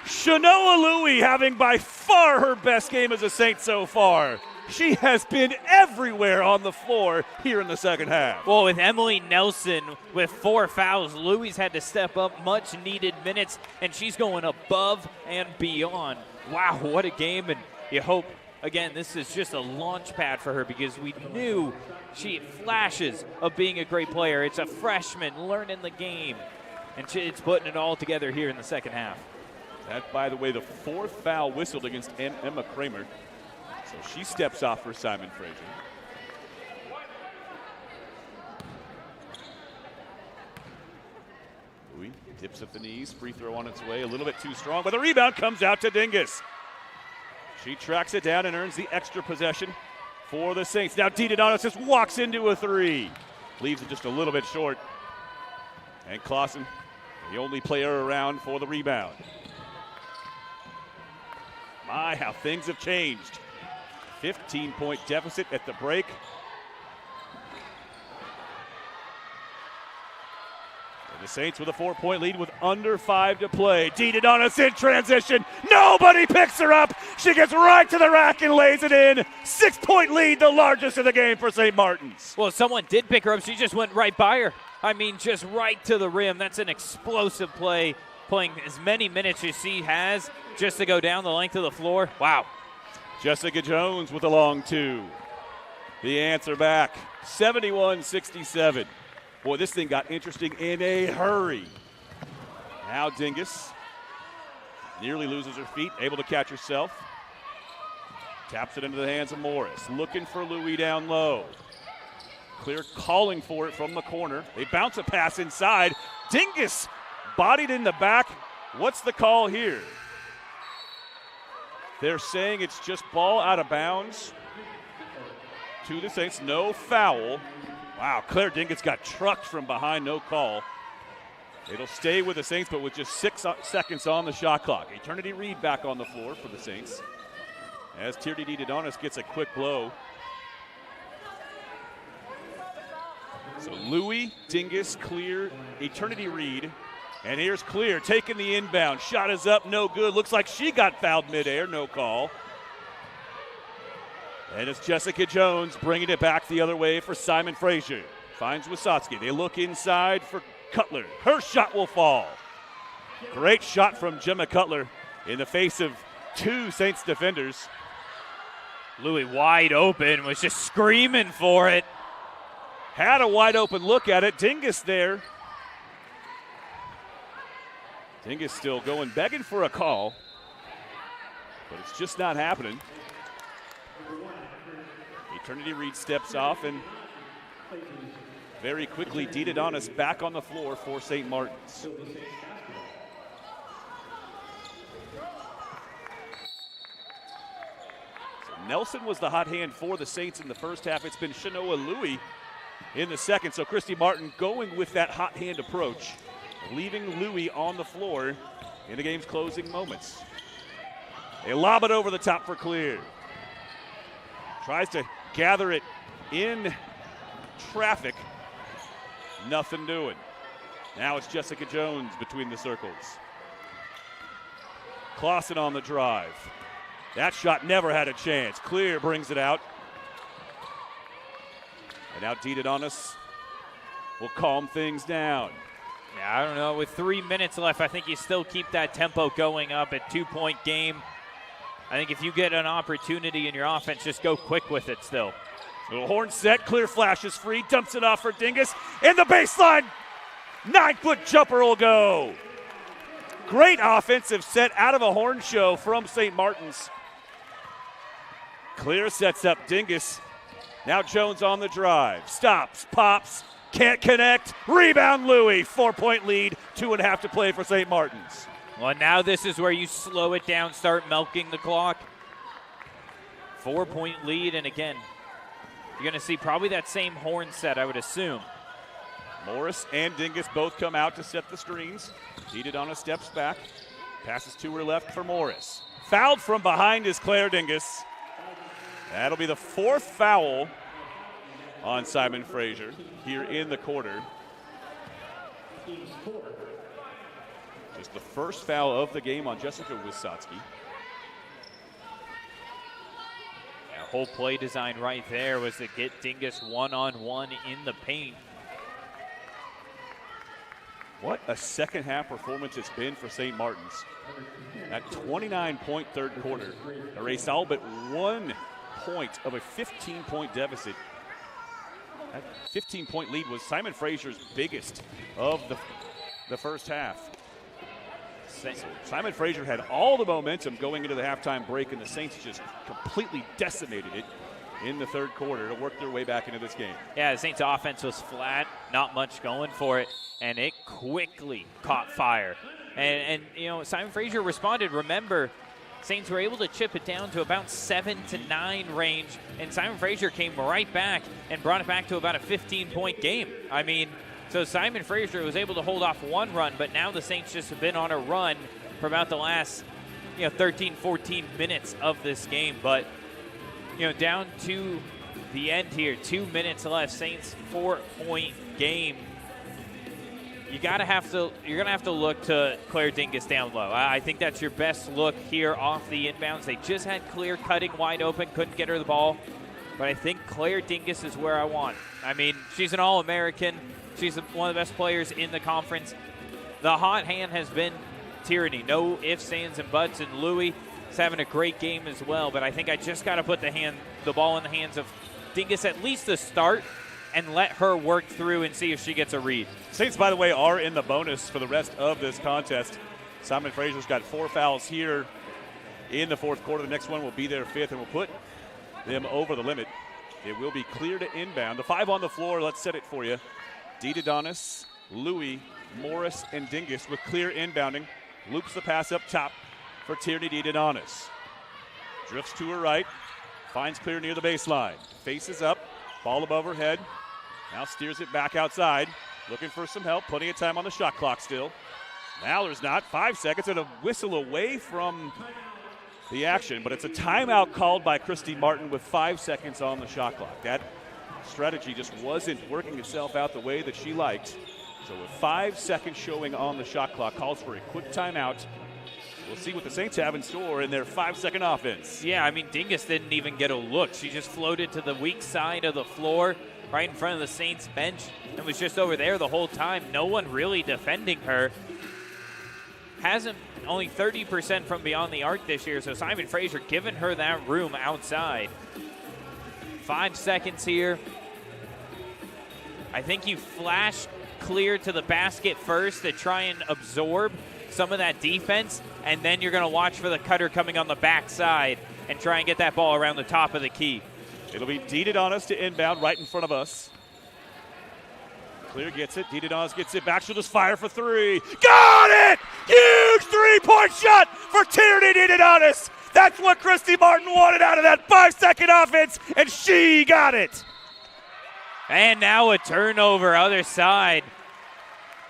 [SPEAKER 1] Shanoa Louie having by far her best game as a Saint so far. She has been everywhere on the floor here in the second half.
[SPEAKER 2] Well, with Emily Nelson with 4 fouls, Louie's had to step up much needed minutes, and she's going above and beyond. Wow, what a game, and you hope, again, this is just a launch pad for her because we knew she had flashes of being a great player. It's a freshman learning the game, and it's putting it all together here in the second half.
[SPEAKER 1] That, by the way, the 4th foul whistled against Emma Kramer. So she steps off for Simon Fraser. Louie dips at the knees, free throw on its way, a little bit too strong, but the rebound comes out to Dingus. She tracks it down and earns the extra possession for the Saints. Now DiDonato just walks into a 3. Leaves it just a little bit short. And Clausen, the only player around for the rebound. My, how things have changed. 15-point deficit at the break. And the Saints with a 4-point lead with under 5 to play. DiDonato's in transition. Nobody picks her up. She gets right to the rack and lays it in. 6-point lead, the largest of the game for St. Martin's.
[SPEAKER 2] Well, someone did pick her up. She just went right by her. I mean, just right to the rim. That's an explosive play. Playing as many minutes as she has just to go down the length of the floor. Wow.
[SPEAKER 1] Jessica Jones with a long 2. The answer back, 71-67. Boy, this thing got interesting in a hurry. Now Dingus nearly loses her feet, able to catch herself. Taps it into the hands of Morris, looking for Louie down low. Clear calling for it from the corner. They bounce a pass inside. Dingus bodied in the back. What's the call here? They're saying it's just ball out of bounds to the Saints. No foul. Wow, Claire Dingus got trucked from behind, no call. It'll stay with the Saints, but with just 6 seconds on the shot clock. Eternity Reed back on the floor for the Saints. as Tierney Dedonis gets a quick blow. So Louis, Dingus, Clear, Eternity Reed. And here's Clear taking the inbound. Shot is up, no good. Looks like she got fouled midair, no call. And it's Jessica Jones bringing it back the other way for Simon Fraser. Finds Wysocki. They look inside for Cutler. Her shot will fall. Great shot from Gemma Cutler in the face of two Saints defenders.
[SPEAKER 2] Louis wide open, was just screaming for it.
[SPEAKER 1] Had a wide open look at it. Dingus there. Dingus still going, begging for a call, but it's just not happening. Eternity Reed steps off, and very quickly Dedonis back on the floor for St. Martin's. So Nelson was the hot hand for the Saints in the first half. It's been Shanoa Louis in the second. So Christy Martin going with that hot hand approach, leaving Louis on the floor in the game's closing moments. They lob it over the top for Clear. Tries to gather it in traffic. Nothing doing. Now it's Jessica Jones between the circles. Clausen on the drive. That shot never had a chance. Clear brings it out. And now Dedonis will calm things down.
[SPEAKER 2] Yeah, I don't know. With 3 minutes left, I think you still keep that tempo going up at 2-point game. I think if you get an opportunity in your offense, just go quick with it still.
[SPEAKER 1] Little horn set, Clear flashes free, dumps it off for Dingus. In the baseline, 9-foot jumper will go. Great offensive set out of a horn show from St. Martin's. Clear sets up Dingus. Now Jones on the drive. Stops, pops, can't connect. Rebound Louis. 4-point lead, 2.5 to play for St. Martin's.
[SPEAKER 2] Well, now this is where you slow it down, start milking the clock. 4-point lead, and again, you're going to see probably that same horn set, I would assume.
[SPEAKER 1] Morris and Dingus both come out to set the screens. Dedonis steps back. Passes to her left for Morris. Fouled from behind is Claire Dingus. That'll be the 4th foul on Simon Fraser here in the quarter. Just the first foul of the game on Jessica Wysocki.
[SPEAKER 2] Whole play design right there was to get Dingus one-on-one in the paint.
[SPEAKER 1] What a second half performance it's been for St. Martin's. That 29-point third quarter erased all but 1 point of a 15-point deficit. That 15-point lead was Simon Fraser's biggest of the first half. So Simon Fraser had all the momentum going into the halftime break, and the Saints just completely decimated it in the third quarter to work their way back into this game.
[SPEAKER 2] Yeah, the Saints offense was flat, not much going for it, and it quickly caught fire. And you know, Simon Fraser responded. Remember, Saints were able to chip it down to about 7 to 9 range, and Simon Fraser came right back and brought it back to about a 15-point game. I mean, so Simon Fraser was able to hold off one run, but now the Saints just have been on a run for about the last, 13, 14 minutes of this game. But, down to the end here, 2 minutes left, Saints 4-point game. You're gonna have to look to Claire Dingus down low. I think that's your best look here off the inbounds. They just had Clear cutting wide open, couldn't get her the ball. But I think Claire Dingus is where I want. I mean, she's an All-American. She's one of the best players in the conference. The hot hand has been Tierney. No ifs, ands, and buts. And Louis is having a great game as well. But I think I just got to put the ball in the hands of Dingus at least to start and let her work through and see if she gets a read.
[SPEAKER 1] Saints, by the way, are in the bonus for the rest of this contest. Simon Fraser's got 4 fouls here in the fourth quarter. The next one will be their 5th and will put them over the limit. It will be clear to inbound. The 5 on the floor, let's set it for you. Dedonis, Louis, Morris, and Dingus with Clear inbounding. Loops the pass up top for Tierney Dedonis. Drifts to her right, finds Clear near the baseline. Faces up, ball above her head. Now steers it back outside. Looking for some help, plenty of time on the shot clock still. Now there's not, 5 seconds and a whistle away from the action, but it's a timeout called by Christy Martin with 5 seconds on the shot clock. That strategy just wasn't working itself out the way that she liked. So with 5 seconds showing on the shot clock, calls for a quick timeout. We'll see what the Saints have in store in their 5-second offense.
[SPEAKER 2] Yeah, I mean, Dingus didn't even get a look. She just floated to the weak side of the floor, right in front of the Saints bench, and was just over there the whole time. No one really defending her. Hasn't only 30% from beyond the arc this year, so Simon Fraser giving her that room outside. 5 seconds here. I think you flash clear to the basket first to try and absorb some of that defense, and then you're going to watch for the cutter coming on the backside and try and get that ball around the top of the key.
[SPEAKER 1] It'll be Didadonis to inbound right in front of us. Clear gets it. Didadonis gets it back. She'll just fire for three. Got it! Huge three-point shot for Tierney Didadonis. That's what Christy Martin wanted out of that 5-second offense, and she got it.
[SPEAKER 2] And now a turnover, other side.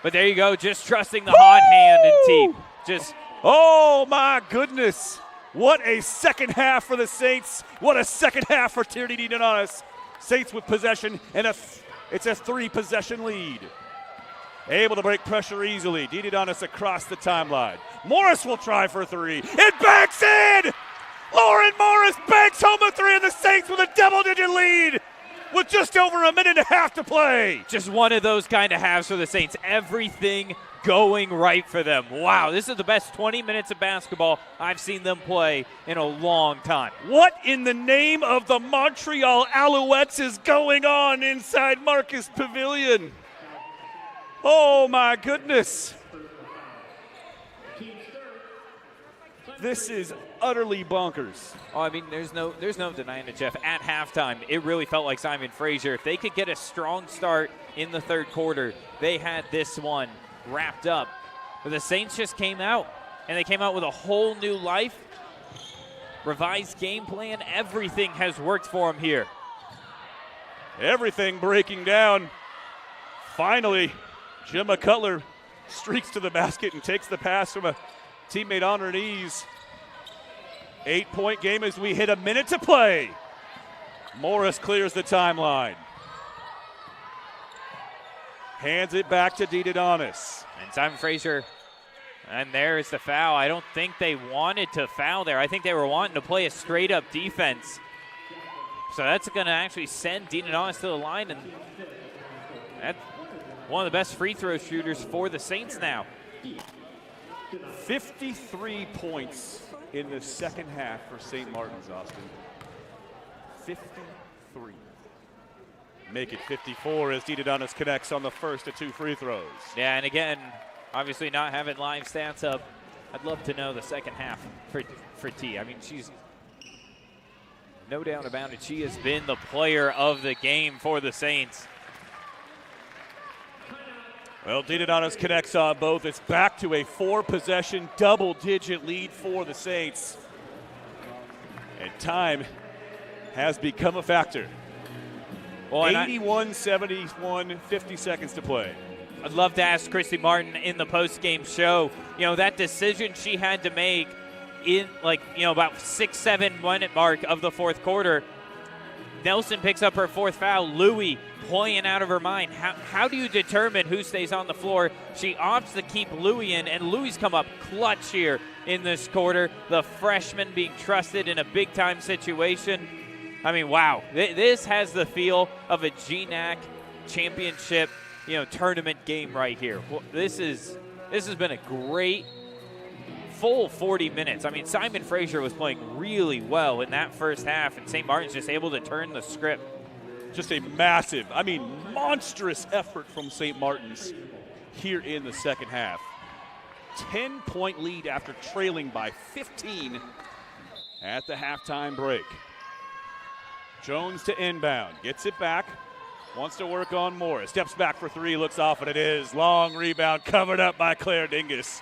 [SPEAKER 2] But there you go, just trusting the hot hand and team. Just,
[SPEAKER 1] oh my goodness. What a second half for the Saints. What a second half for Tierney Didadonis. Saints with possession, and it's a 3-possession lead. Able to break pressure easily. Didadonis across the timeline. Morris will try for three. It banks in! Lauren Morris banks home a three, and the Saints with a double-digit lead with just over a minute and a half to play.
[SPEAKER 2] Just one of those kind of halves for the Saints. Everything going right for them. Wow, this is the best 20 minutes of basketball I've seen them play in a long time.
[SPEAKER 1] What in the name of the Montreal Alouettes is going on inside Marcus Pavilion? Oh my goodness. This is utterly bonkers.
[SPEAKER 2] Oh, I mean, there's no denying it, Jeff. At halftime, it really felt like Simon Fraser. If they could get a strong start in the third quarter, they had this one wrapped up. But the Saints just came out, and they came out with a whole new life, revised game plan. Everything has worked for them here.
[SPEAKER 1] Everything breaking down. Finally, Gemma Cutler streaks to the basket and takes the pass from a teammate on her knees. 8-point game as we hit a minute to play. Morris clears the timeline. Hands it back to Didadonis.
[SPEAKER 2] And Simon Fraser, and there's the foul. I don't think they wanted to foul there. I think they were wanting to play a straight-up defense. So that's going to actually send Didadonis to the line, and that's one of the best free throw shooters for the Saints now.
[SPEAKER 1] 53 points in the second half for St. Martin's, Austin. 53. Make it 54 as Didadonis connects on the first of 2 free throws.
[SPEAKER 2] Yeah, and again, obviously not having live stats up, I'd love to know the second half for T. I mean, she's no doubt about it. She has been the player of the game for the Saints.
[SPEAKER 1] Well, Didadonis connects on both. It's back to a 4-possession, double-digit lead for the Saints. And time has become a factor. Well, 81-71, 50 seconds to play.
[SPEAKER 2] I'd love to ask Christy Martin in the post-game show, you know, that decision she had to make in, like, you know, about 6-7 minute mark of the fourth quarter. Nelson picks up her 4th foul. Louie playing out of her mind. How do you determine who stays on the floor? She opts to keep Louie in, and Louie's come up clutch here in this quarter. The freshman being trusted in a big-time situation. I mean, wow. This has the feel of a GNAC championship, you know, tournament game right here. This has been a great full 40 minutes. I mean, Simon Fraser was playing really well in that first half, and St. Martin's just able to turn the script.
[SPEAKER 1] Just a massive, I mean, monstrous effort from St. Martin's here in the second half. 10-point lead after trailing by 15 at the halftime break. Jones to inbound, gets it back, wants to work on Morris. Steps back for three, looks off, and it is. Long rebound covered up by Claire Dingus.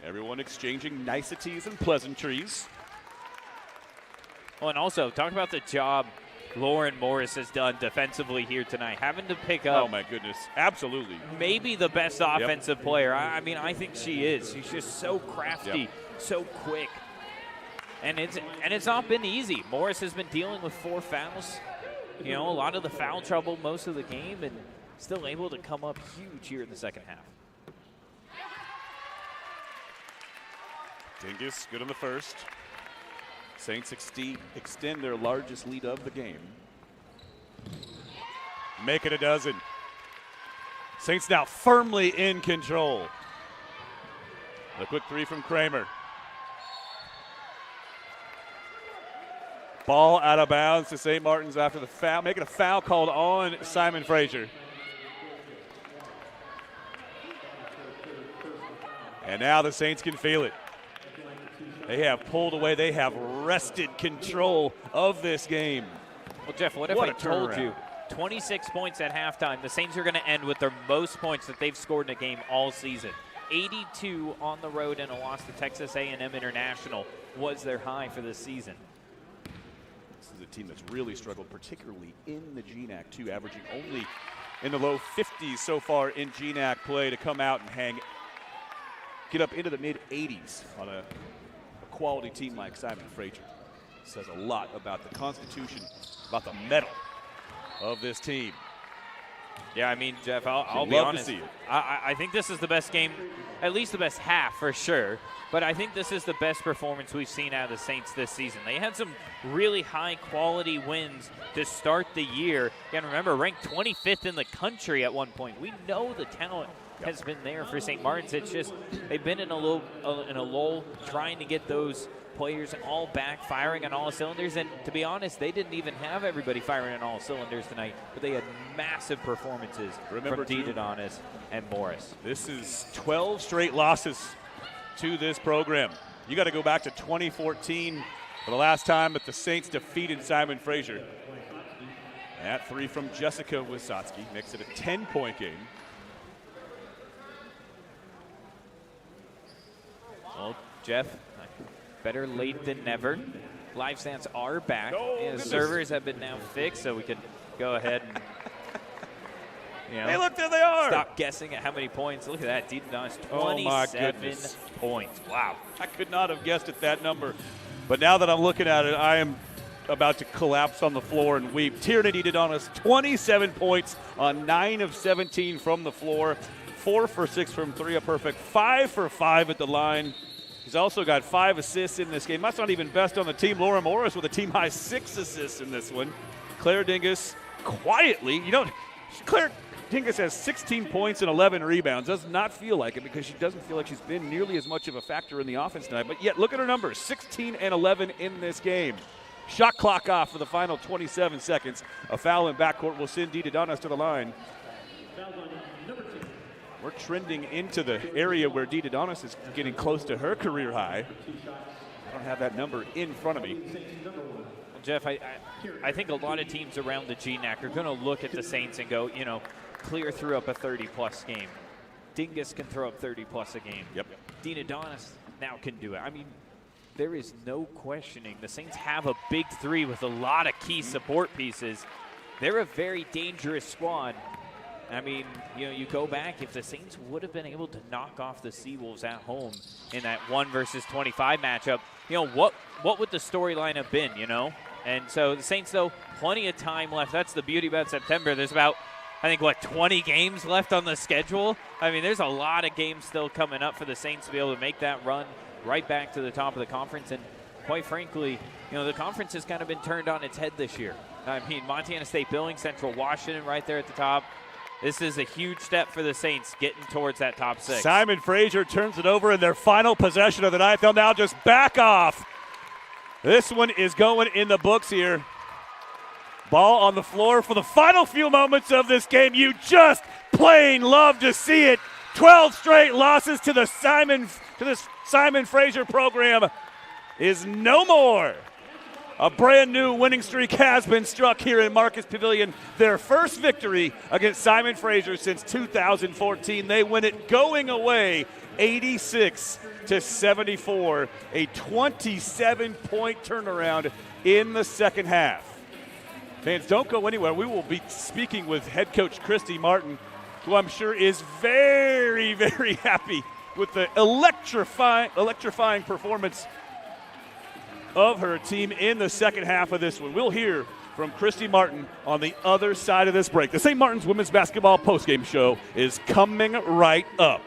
[SPEAKER 1] Everyone exchanging niceties and pleasantries.
[SPEAKER 2] Oh, and also, talk about the job Lauren Morris has done defensively here tonight, having to pick up.
[SPEAKER 1] Oh, my goodness. Absolutely.
[SPEAKER 2] Maybe the best offensive player. I mean, I think she is. She's just so crafty, so quick. And it's not been easy. Morris has been dealing with 4 fouls. You know, a lot of the foul trouble most of the game, and still able to come up huge here in the second half.
[SPEAKER 1] Dingus good on the first. Saints extend their largest lead of the game. Make it a dozen. Saints now firmly in control. The quick 3 from Kramer. Ball out of bounds to St. Martin's after the foul, making a foul called on Simon Fraser. And now the Saints can feel it. They have pulled away. They have wrested control of this game.
[SPEAKER 2] Well, Jeff, what if I told you 26 points at halftime? The Saints are going to end with their most points that they've scored in a game all season. 82 on the road in a loss to Texas A&M International was their high for this season.
[SPEAKER 1] This is a team that's really struggled, particularly in the GNAC, too, averaging only in the low 50s so far in GNAC play to come out and get up into the mid-80s on a quality team like Simon Fraser. Says a lot about the constitution, about the mettle of this team.
[SPEAKER 2] Yeah, I mean, Jeff, I'll be honest.
[SPEAKER 1] To see it.
[SPEAKER 2] I think this is the best game, at least the best half for sure. But I think this is the best performance we've seen out of the Saints this season. They had some really high-quality wins to start the year. And remember, ranked 25th in the country at one point. We know the talent has been there for St. Martin's. It's just they've been in a lull, trying to get those players all back, firing on all cylinders. And to be honest, they didn't even have everybody firing on all cylinders tonight, but they had massive performances from DeDonis and Morris.
[SPEAKER 1] This is 12 straight losses to this program. You got to go back to 2014 for the last time that the Saints defeated Simon Fraser. That 3 from Jessica Wysotsky makes it a 10-point game.
[SPEAKER 2] Well, Jeff, better late than never. Live stands are back. The servers have been now fixed, so we can go ahead and
[SPEAKER 1] hey, look, there they are.
[SPEAKER 2] Stop guessing at how many points. Look at that. DeDonis, 27 points. Wow.
[SPEAKER 1] I could not have guessed at that number. But now that I'm looking at it, I am about to collapse on the floor and weep. Tierney DeDonis, 27 points on 9 of 17 from the floor. 4 for 6 from 3, a perfect 5 for 5 at the line. He's also got 5 assists in this game. That's not even best on the team. Laura Morris with a team-high 6 assists in this one. Claire Dingus quietly, Claire Dingus has 16 points and 11 rebounds. Does not feel like it because she doesn't feel like she's been nearly as much of a factor in the offense tonight. But yet, look at her numbers, 16 and 11 in this game. Shot clock off for the final 27 seconds. A foul in backcourt will send DeDonis to the line. We're trending into the area where DeDonis is getting close to her career high. I don't have that number in front of me.
[SPEAKER 2] Well, Jeff, I think a lot of teams around the GNAC are going to look at the Saints and go, Clear threw up a 30-plus game. Dingus can throw up 30-plus a game.
[SPEAKER 1] Yep.
[SPEAKER 2] DeDonis now can do it. I mean, there is no questioning. The Saints have a big 3 with a lot of key support pieces. They're a very dangerous squad. I mean, you go back, if the Saints would have been able to knock off the Seawolves at home in that 1 versus 25 matchup, what would the storyline have been, And so the Saints, though, plenty of time left. That's the beauty about September. There's about, 20 games left on the schedule? I mean, there's a lot of games still coming up for the Saints to be able to make that run right back to the top of the conference. And quite frankly, the conference has kind of been turned on its head this year. I mean, Montana State Billings, Central Washington right there at the top. This is a huge step for the Saints getting towards that top 6.
[SPEAKER 1] Simon Fraser turns it over in their final possession of the night. They'll now just back off. This one is going in the books here. Ball on the floor for the final few moments of this game. You just plain love to see it. 12 straight losses to this Simon Fraser program is no more. A brand new winning streak has been struck here in Marcus Pavilion. Their first victory against Simon Fraser since 2014. They win it going away 86-74. A 27-point turnaround in the second half. Fans, don't go anywhere. We will be speaking with head coach Christy Martin, who I'm sure is very, very happy with the electrifying performance of her team in the second half of this one. We'll hear from Christy Martin on the other side of this break. The St. Martin's Women's Basketball Postgame Show is coming right up.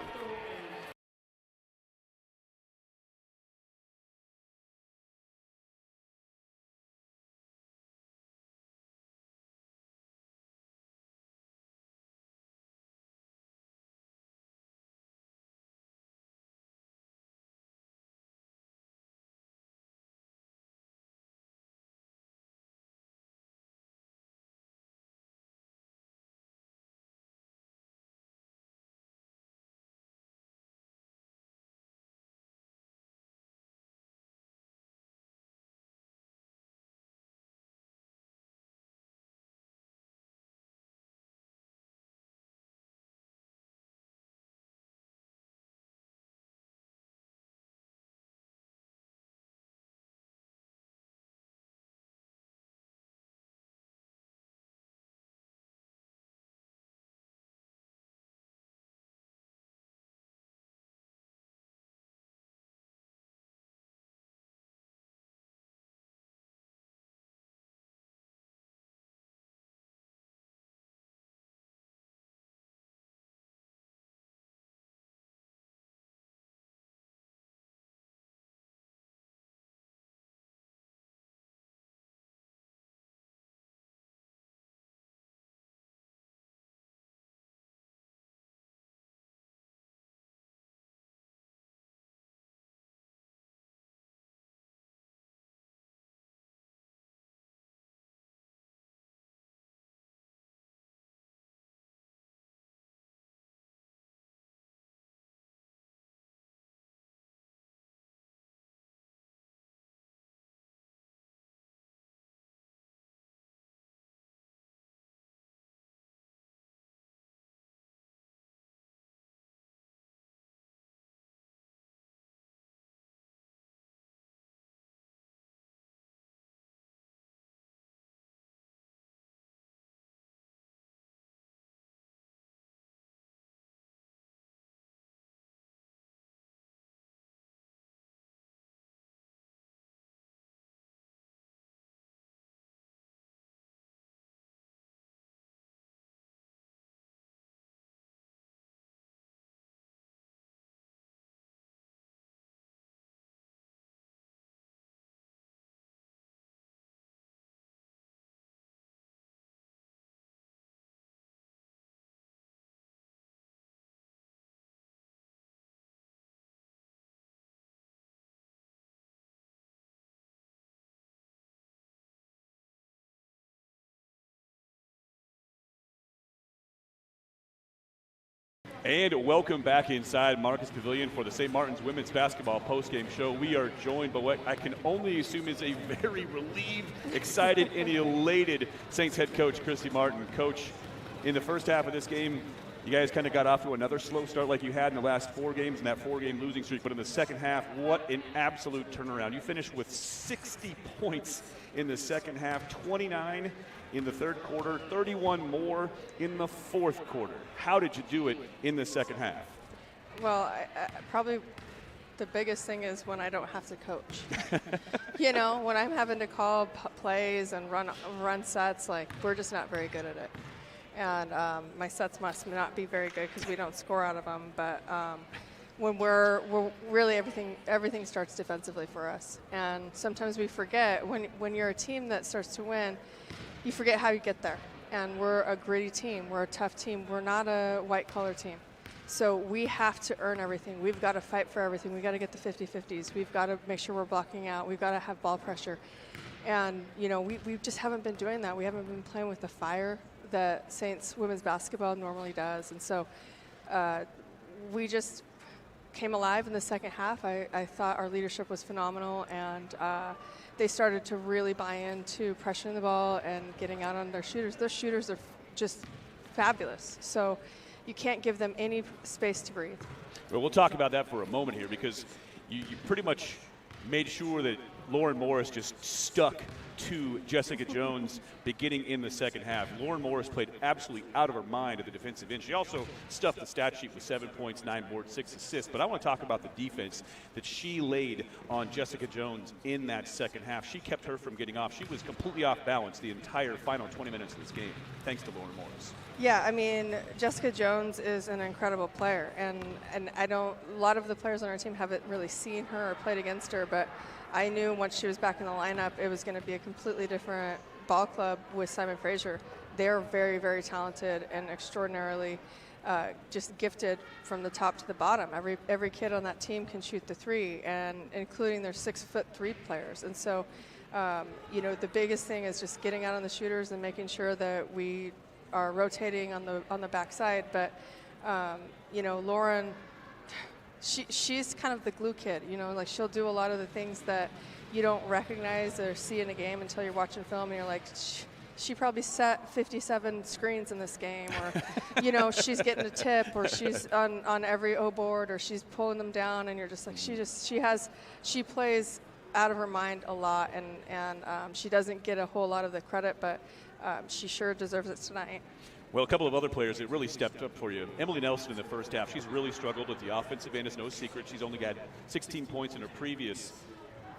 [SPEAKER 1] And welcome back inside Marcus Pavilion for the St. Martin's Women's Basketball Postgame Show. We are joined by what I can only assume is a very relieved, excited, and elated Saints head coach, Christy Martin. Coach, in the first half of this game, you guys kind of got off to another slow start like you had in the last 4 games in that 4-game losing streak. But in the second half, what an absolute turnaround. You finished with 60 points in the second half, 29 in the third quarter, 31 more in the fourth quarter. How did you do it in the second half?
[SPEAKER 3] Well, I probably the biggest thing is when I don't have to coach. You know, when I'm having to call plays and run sets, like, we're just not very good at it. And my sets must not be very good because we don't score out of them. But when we're really everything starts defensively for us. And sometimes we forget when you're a team that starts to win, you forget how you get there. And we're a gritty team. We're a tough team. We're not a white-collar team. So we have to earn everything. We've got to fight for everything. We've got to get the 50-50s. We've got to make sure we're blocking out. We've got to have ball pressure. And, you know, we just haven't been doing that. We haven't been playing with the fire that Saints women's basketball normally does. And so we just came alive in the second half. I thought our leadership was phenomenal, and they started to really buy into pressuring the ball and getting out on their shooters. Those shooters are just fabulous. So you can't give them any space to breathe.
[SPEAKER 1] Well, we'll talk about that for a moment here, because you pretty much made sure that Lauren Morris just stuck to Jessica Jones beginning in the second half. Lauren Morris played absolutely out of her mind at the defensive end. She also stuffed the stat sheet with 7 points, 9 boards, 6 assists. But I want to talk about the defense that she laid on Jessica Jones in that second half. She kept her from getting off. She was completely off balance the entire final 20 minutes of this game, thanks to Lauren Morris.
[SPEAKER 3] Yeah, I mean, Jessica Jones is an incredible player, and a lot of the players on our team haven't really seen her or played against her, but I knew once she was back in the lineup, it was going to be a completely different ball club with Simon Fraser. They're very, very talented and extraordinarily just gifted from the top to the bottom. Every kid on that team can shoot the three, and including their 6'3" players. And so, the biggest thing is just getting out on the shooters and making sure that we are rotating on the backside. But Lauren, she's kind of the glue kid, like she'll do a lot of the things that you don't recognize or see in a game until you're watching film, and you're like, she probably set 57 screens in this game, or she's getting a tip, or she's on every O board, or she's pulling them down, and you're just like, she plays out of her mind a lot, and she doesn't get a whole lot of the credit, but she sure deserves it tonight.
[SPEAKER 1] Well, a couple of other players that really stepped up for you. Emily Nelson in the first half, she's really struggled with the offensive end. It's no secret. She's only got 16 points in her previous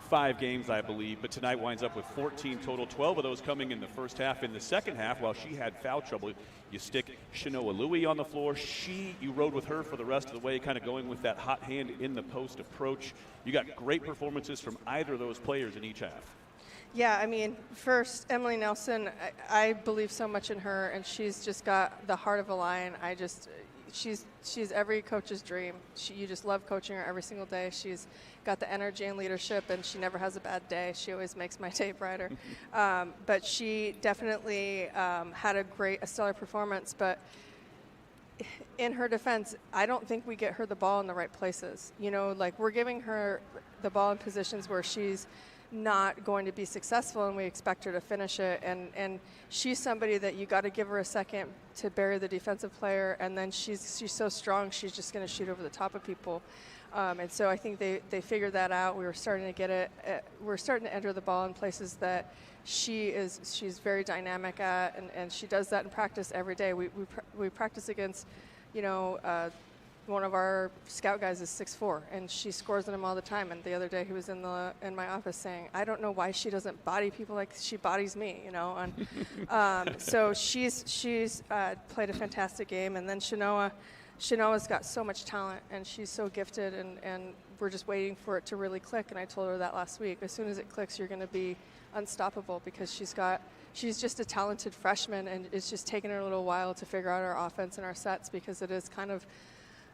[SPEAKER 1] 5 games, I believe, but tonight winds up with 14 total, 12 of those coming in the first half. In the second half, while she had foul trouble, you stick Shanoa Louie on the floor. You rode with her for the rest of the way, kind of going with that hot hand in the post approach. You got great performances from either of those players in each half.
[SPEAKER 3] Yeah, I mean, first, Emily Nelson, I believe so much in her, and she's just got the heart of a lion. She's every coach's dream. You just love coaching her every single day. She's got the energy and leadership, and she never has a bad day. She always makes my day brighter. But she definitely had a stellar performance. But in her defense, I don't think we get her the ball in the right places. We're giving her the ball in positions where she's not going to be successful, and we expect her to finish it, and she's somebody that you got to give her a second to bury the defensive player, and then she's so strong, she's just going to shoot over the top of people, and so I think they figured that out. We were starting to get it. We're starting to enter the ball in places that she's very dynamic at, and she does that in practice every day. We practice against, one of our scout guys is 6'4", and she scores on him all the time. And the other day he was in my office saying, I don't know why she doesn't body people like she bodies me, And so she's played a fantastic game. And then Shanoa's got so much talent, and she's so gifted, and we're just waiting for it to really click. And I told her that last week. As soon as it clicks, you're going to be unstoppable, because she's just a talented freshman, and it's just taken her a little while to figure out our offense and our sets, because it is kind of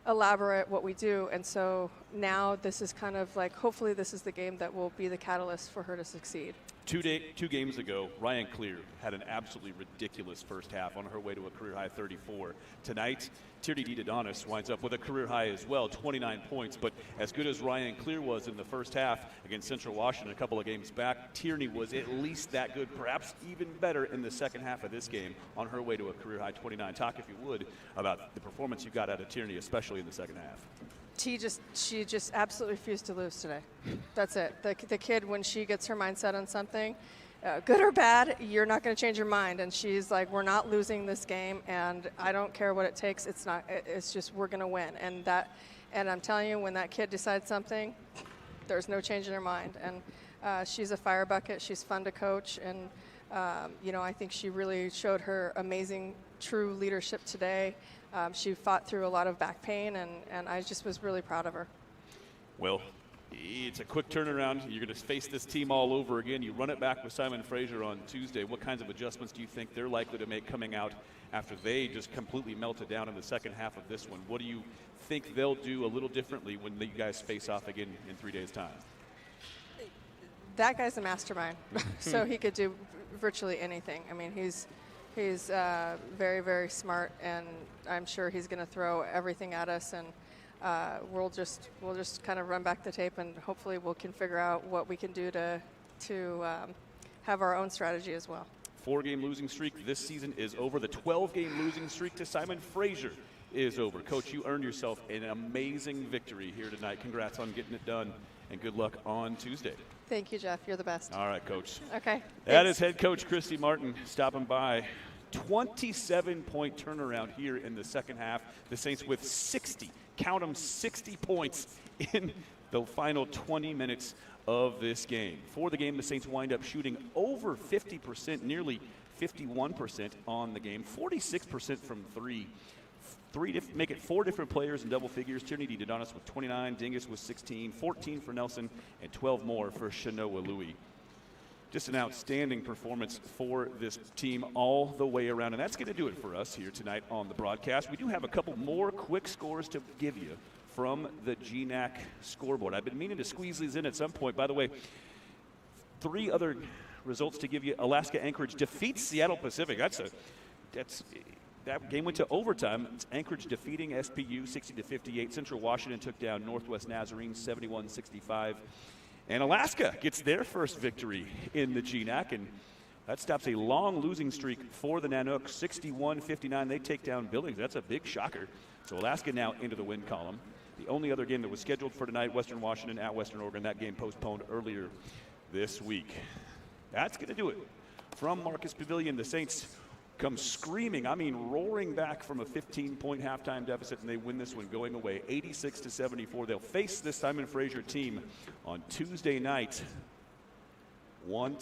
[SPEAKER 3] elaborate what we do. And so now this is kind of like, hopefully this is the game that will be the catalyst for her to succeed. 2
[SPEAKER 1] games ago, Ryan Clear had an absolutely ridiculous first half on her way to a career-high 34. Tonight, Tierney DeDonis winds up with a career-high as well, 29 points. But as good as Ryan Clear was in the first half against Central Washington a couple of games back, Tierney was at least that good, perhaps even better in the second half of this game on her way to a career-high 29. Talk, if you would, about the performance you got out of Tierney, especially in the second half.
[SPEAKER 3] She just absolutely refused to lose today. That's it. The kid, when she gets her mindset on something, good or bad, you're not going to change your mind. And she's like, we're not losing this game, and I don't care what it takes. It's just, we're going to win. And I'm telling you, when that kid decides something, there's no change in her mind. And she's a fire bucket. She's fun to coach. And, I think she really showed her amazing, true leadership today. She fought through a lot of back pain, and I just was really proud of her.
[SPEAKER 1] Well, it's a quick turnaround. You're going to face this team all over again. You run it back with Simon Fraser on Tuesday. What kinds of adjustments do you think they're likely to make coming out after they just completely melted down in the second half of this one? What do you think they'll do a little differently when you guys face off again in 3 days' time?
[SPEAKER 3] That guy's a mastermind, so he could do virtually anything. I mean, he's very, very smart, and I'm sure he's going to throw everything at us, and we'll just kind of run back the tape, and hopefully we can figure out what we can do to have our own strategy as well.
[SPEAKER 1] 4-game losing streak this season is over. The 12-game losing streak to Simon Fraser is over. Coach, you earned yourself an amazing victory here tonight. Congrats on getting it done, and good luck on Tuesday.
[SPEAKER 3] Thank you, Jeff. You're the best.
[SPEAKER 1] All right, Coach.
[SPEAKER 3] Okay.
[SPEAKER 1] That
[SPEAKER 3] thanks.
[SPEAKER 1] is head coach Christy Martin stopping by. 27-point turnaround here in the second half. The Saints with 60, count them, 60 points in the final 20 minutes of this game. For the game, the Saints wind up shooting over 50%, nearly 51% on the game, 46% from three. Make it 4 different players in double figures. Tierney Dodonis with 29, Dingus with 16, 14 for Nelson, and 12 more for Shanoa Louie. Just an outstanding performance for this team all the way around. And that's going to do it for us here tonight on the broadcast. We do have a couple more quick scores to give you from the GNAC scoreboard. I've been meaning to squeeze these in at some point. By the way, 3 other results to give you. Alaska Anchorage defeats Seattle Pacific. That game went to overtime. It's Anchorage defeating SPU 60-58. Central Washington took down Northwest Nazarene 71-65. And Alaska gets their first victory in the GNAC, and that stops a long losing streak for the Nanooks, 61-59. They take down Billings. That's a big shocker. So Alaska now into the win column. The only other game that was scheduled for tonight, Western Washington at Western Oregon. That game postponed earlier this week. That's going to do it. From Marcus Pavilion, the Saints come screaming, roaring back from a 15-point halftime deficit, and they win this one going away 86-74. They'll face this Simon Fraser team on Tuesday night one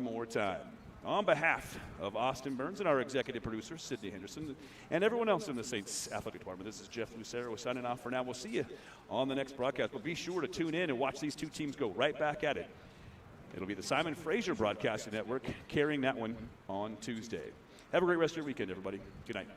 [SPEAKER 1] more time. On behalf of Austin Burns and our executive producer, Sydney Henderson, and everyone else in the Saints athletic department, this is Jeff Lucero signing off for now. We'll see you on the next broadcast, but be sure to tune in and watch these two teams go right back at it. It'll be the Simon Fraser Broadcasting Network carrying that one on Tuesday. Have a great rest of your weekend, everybody. Good night.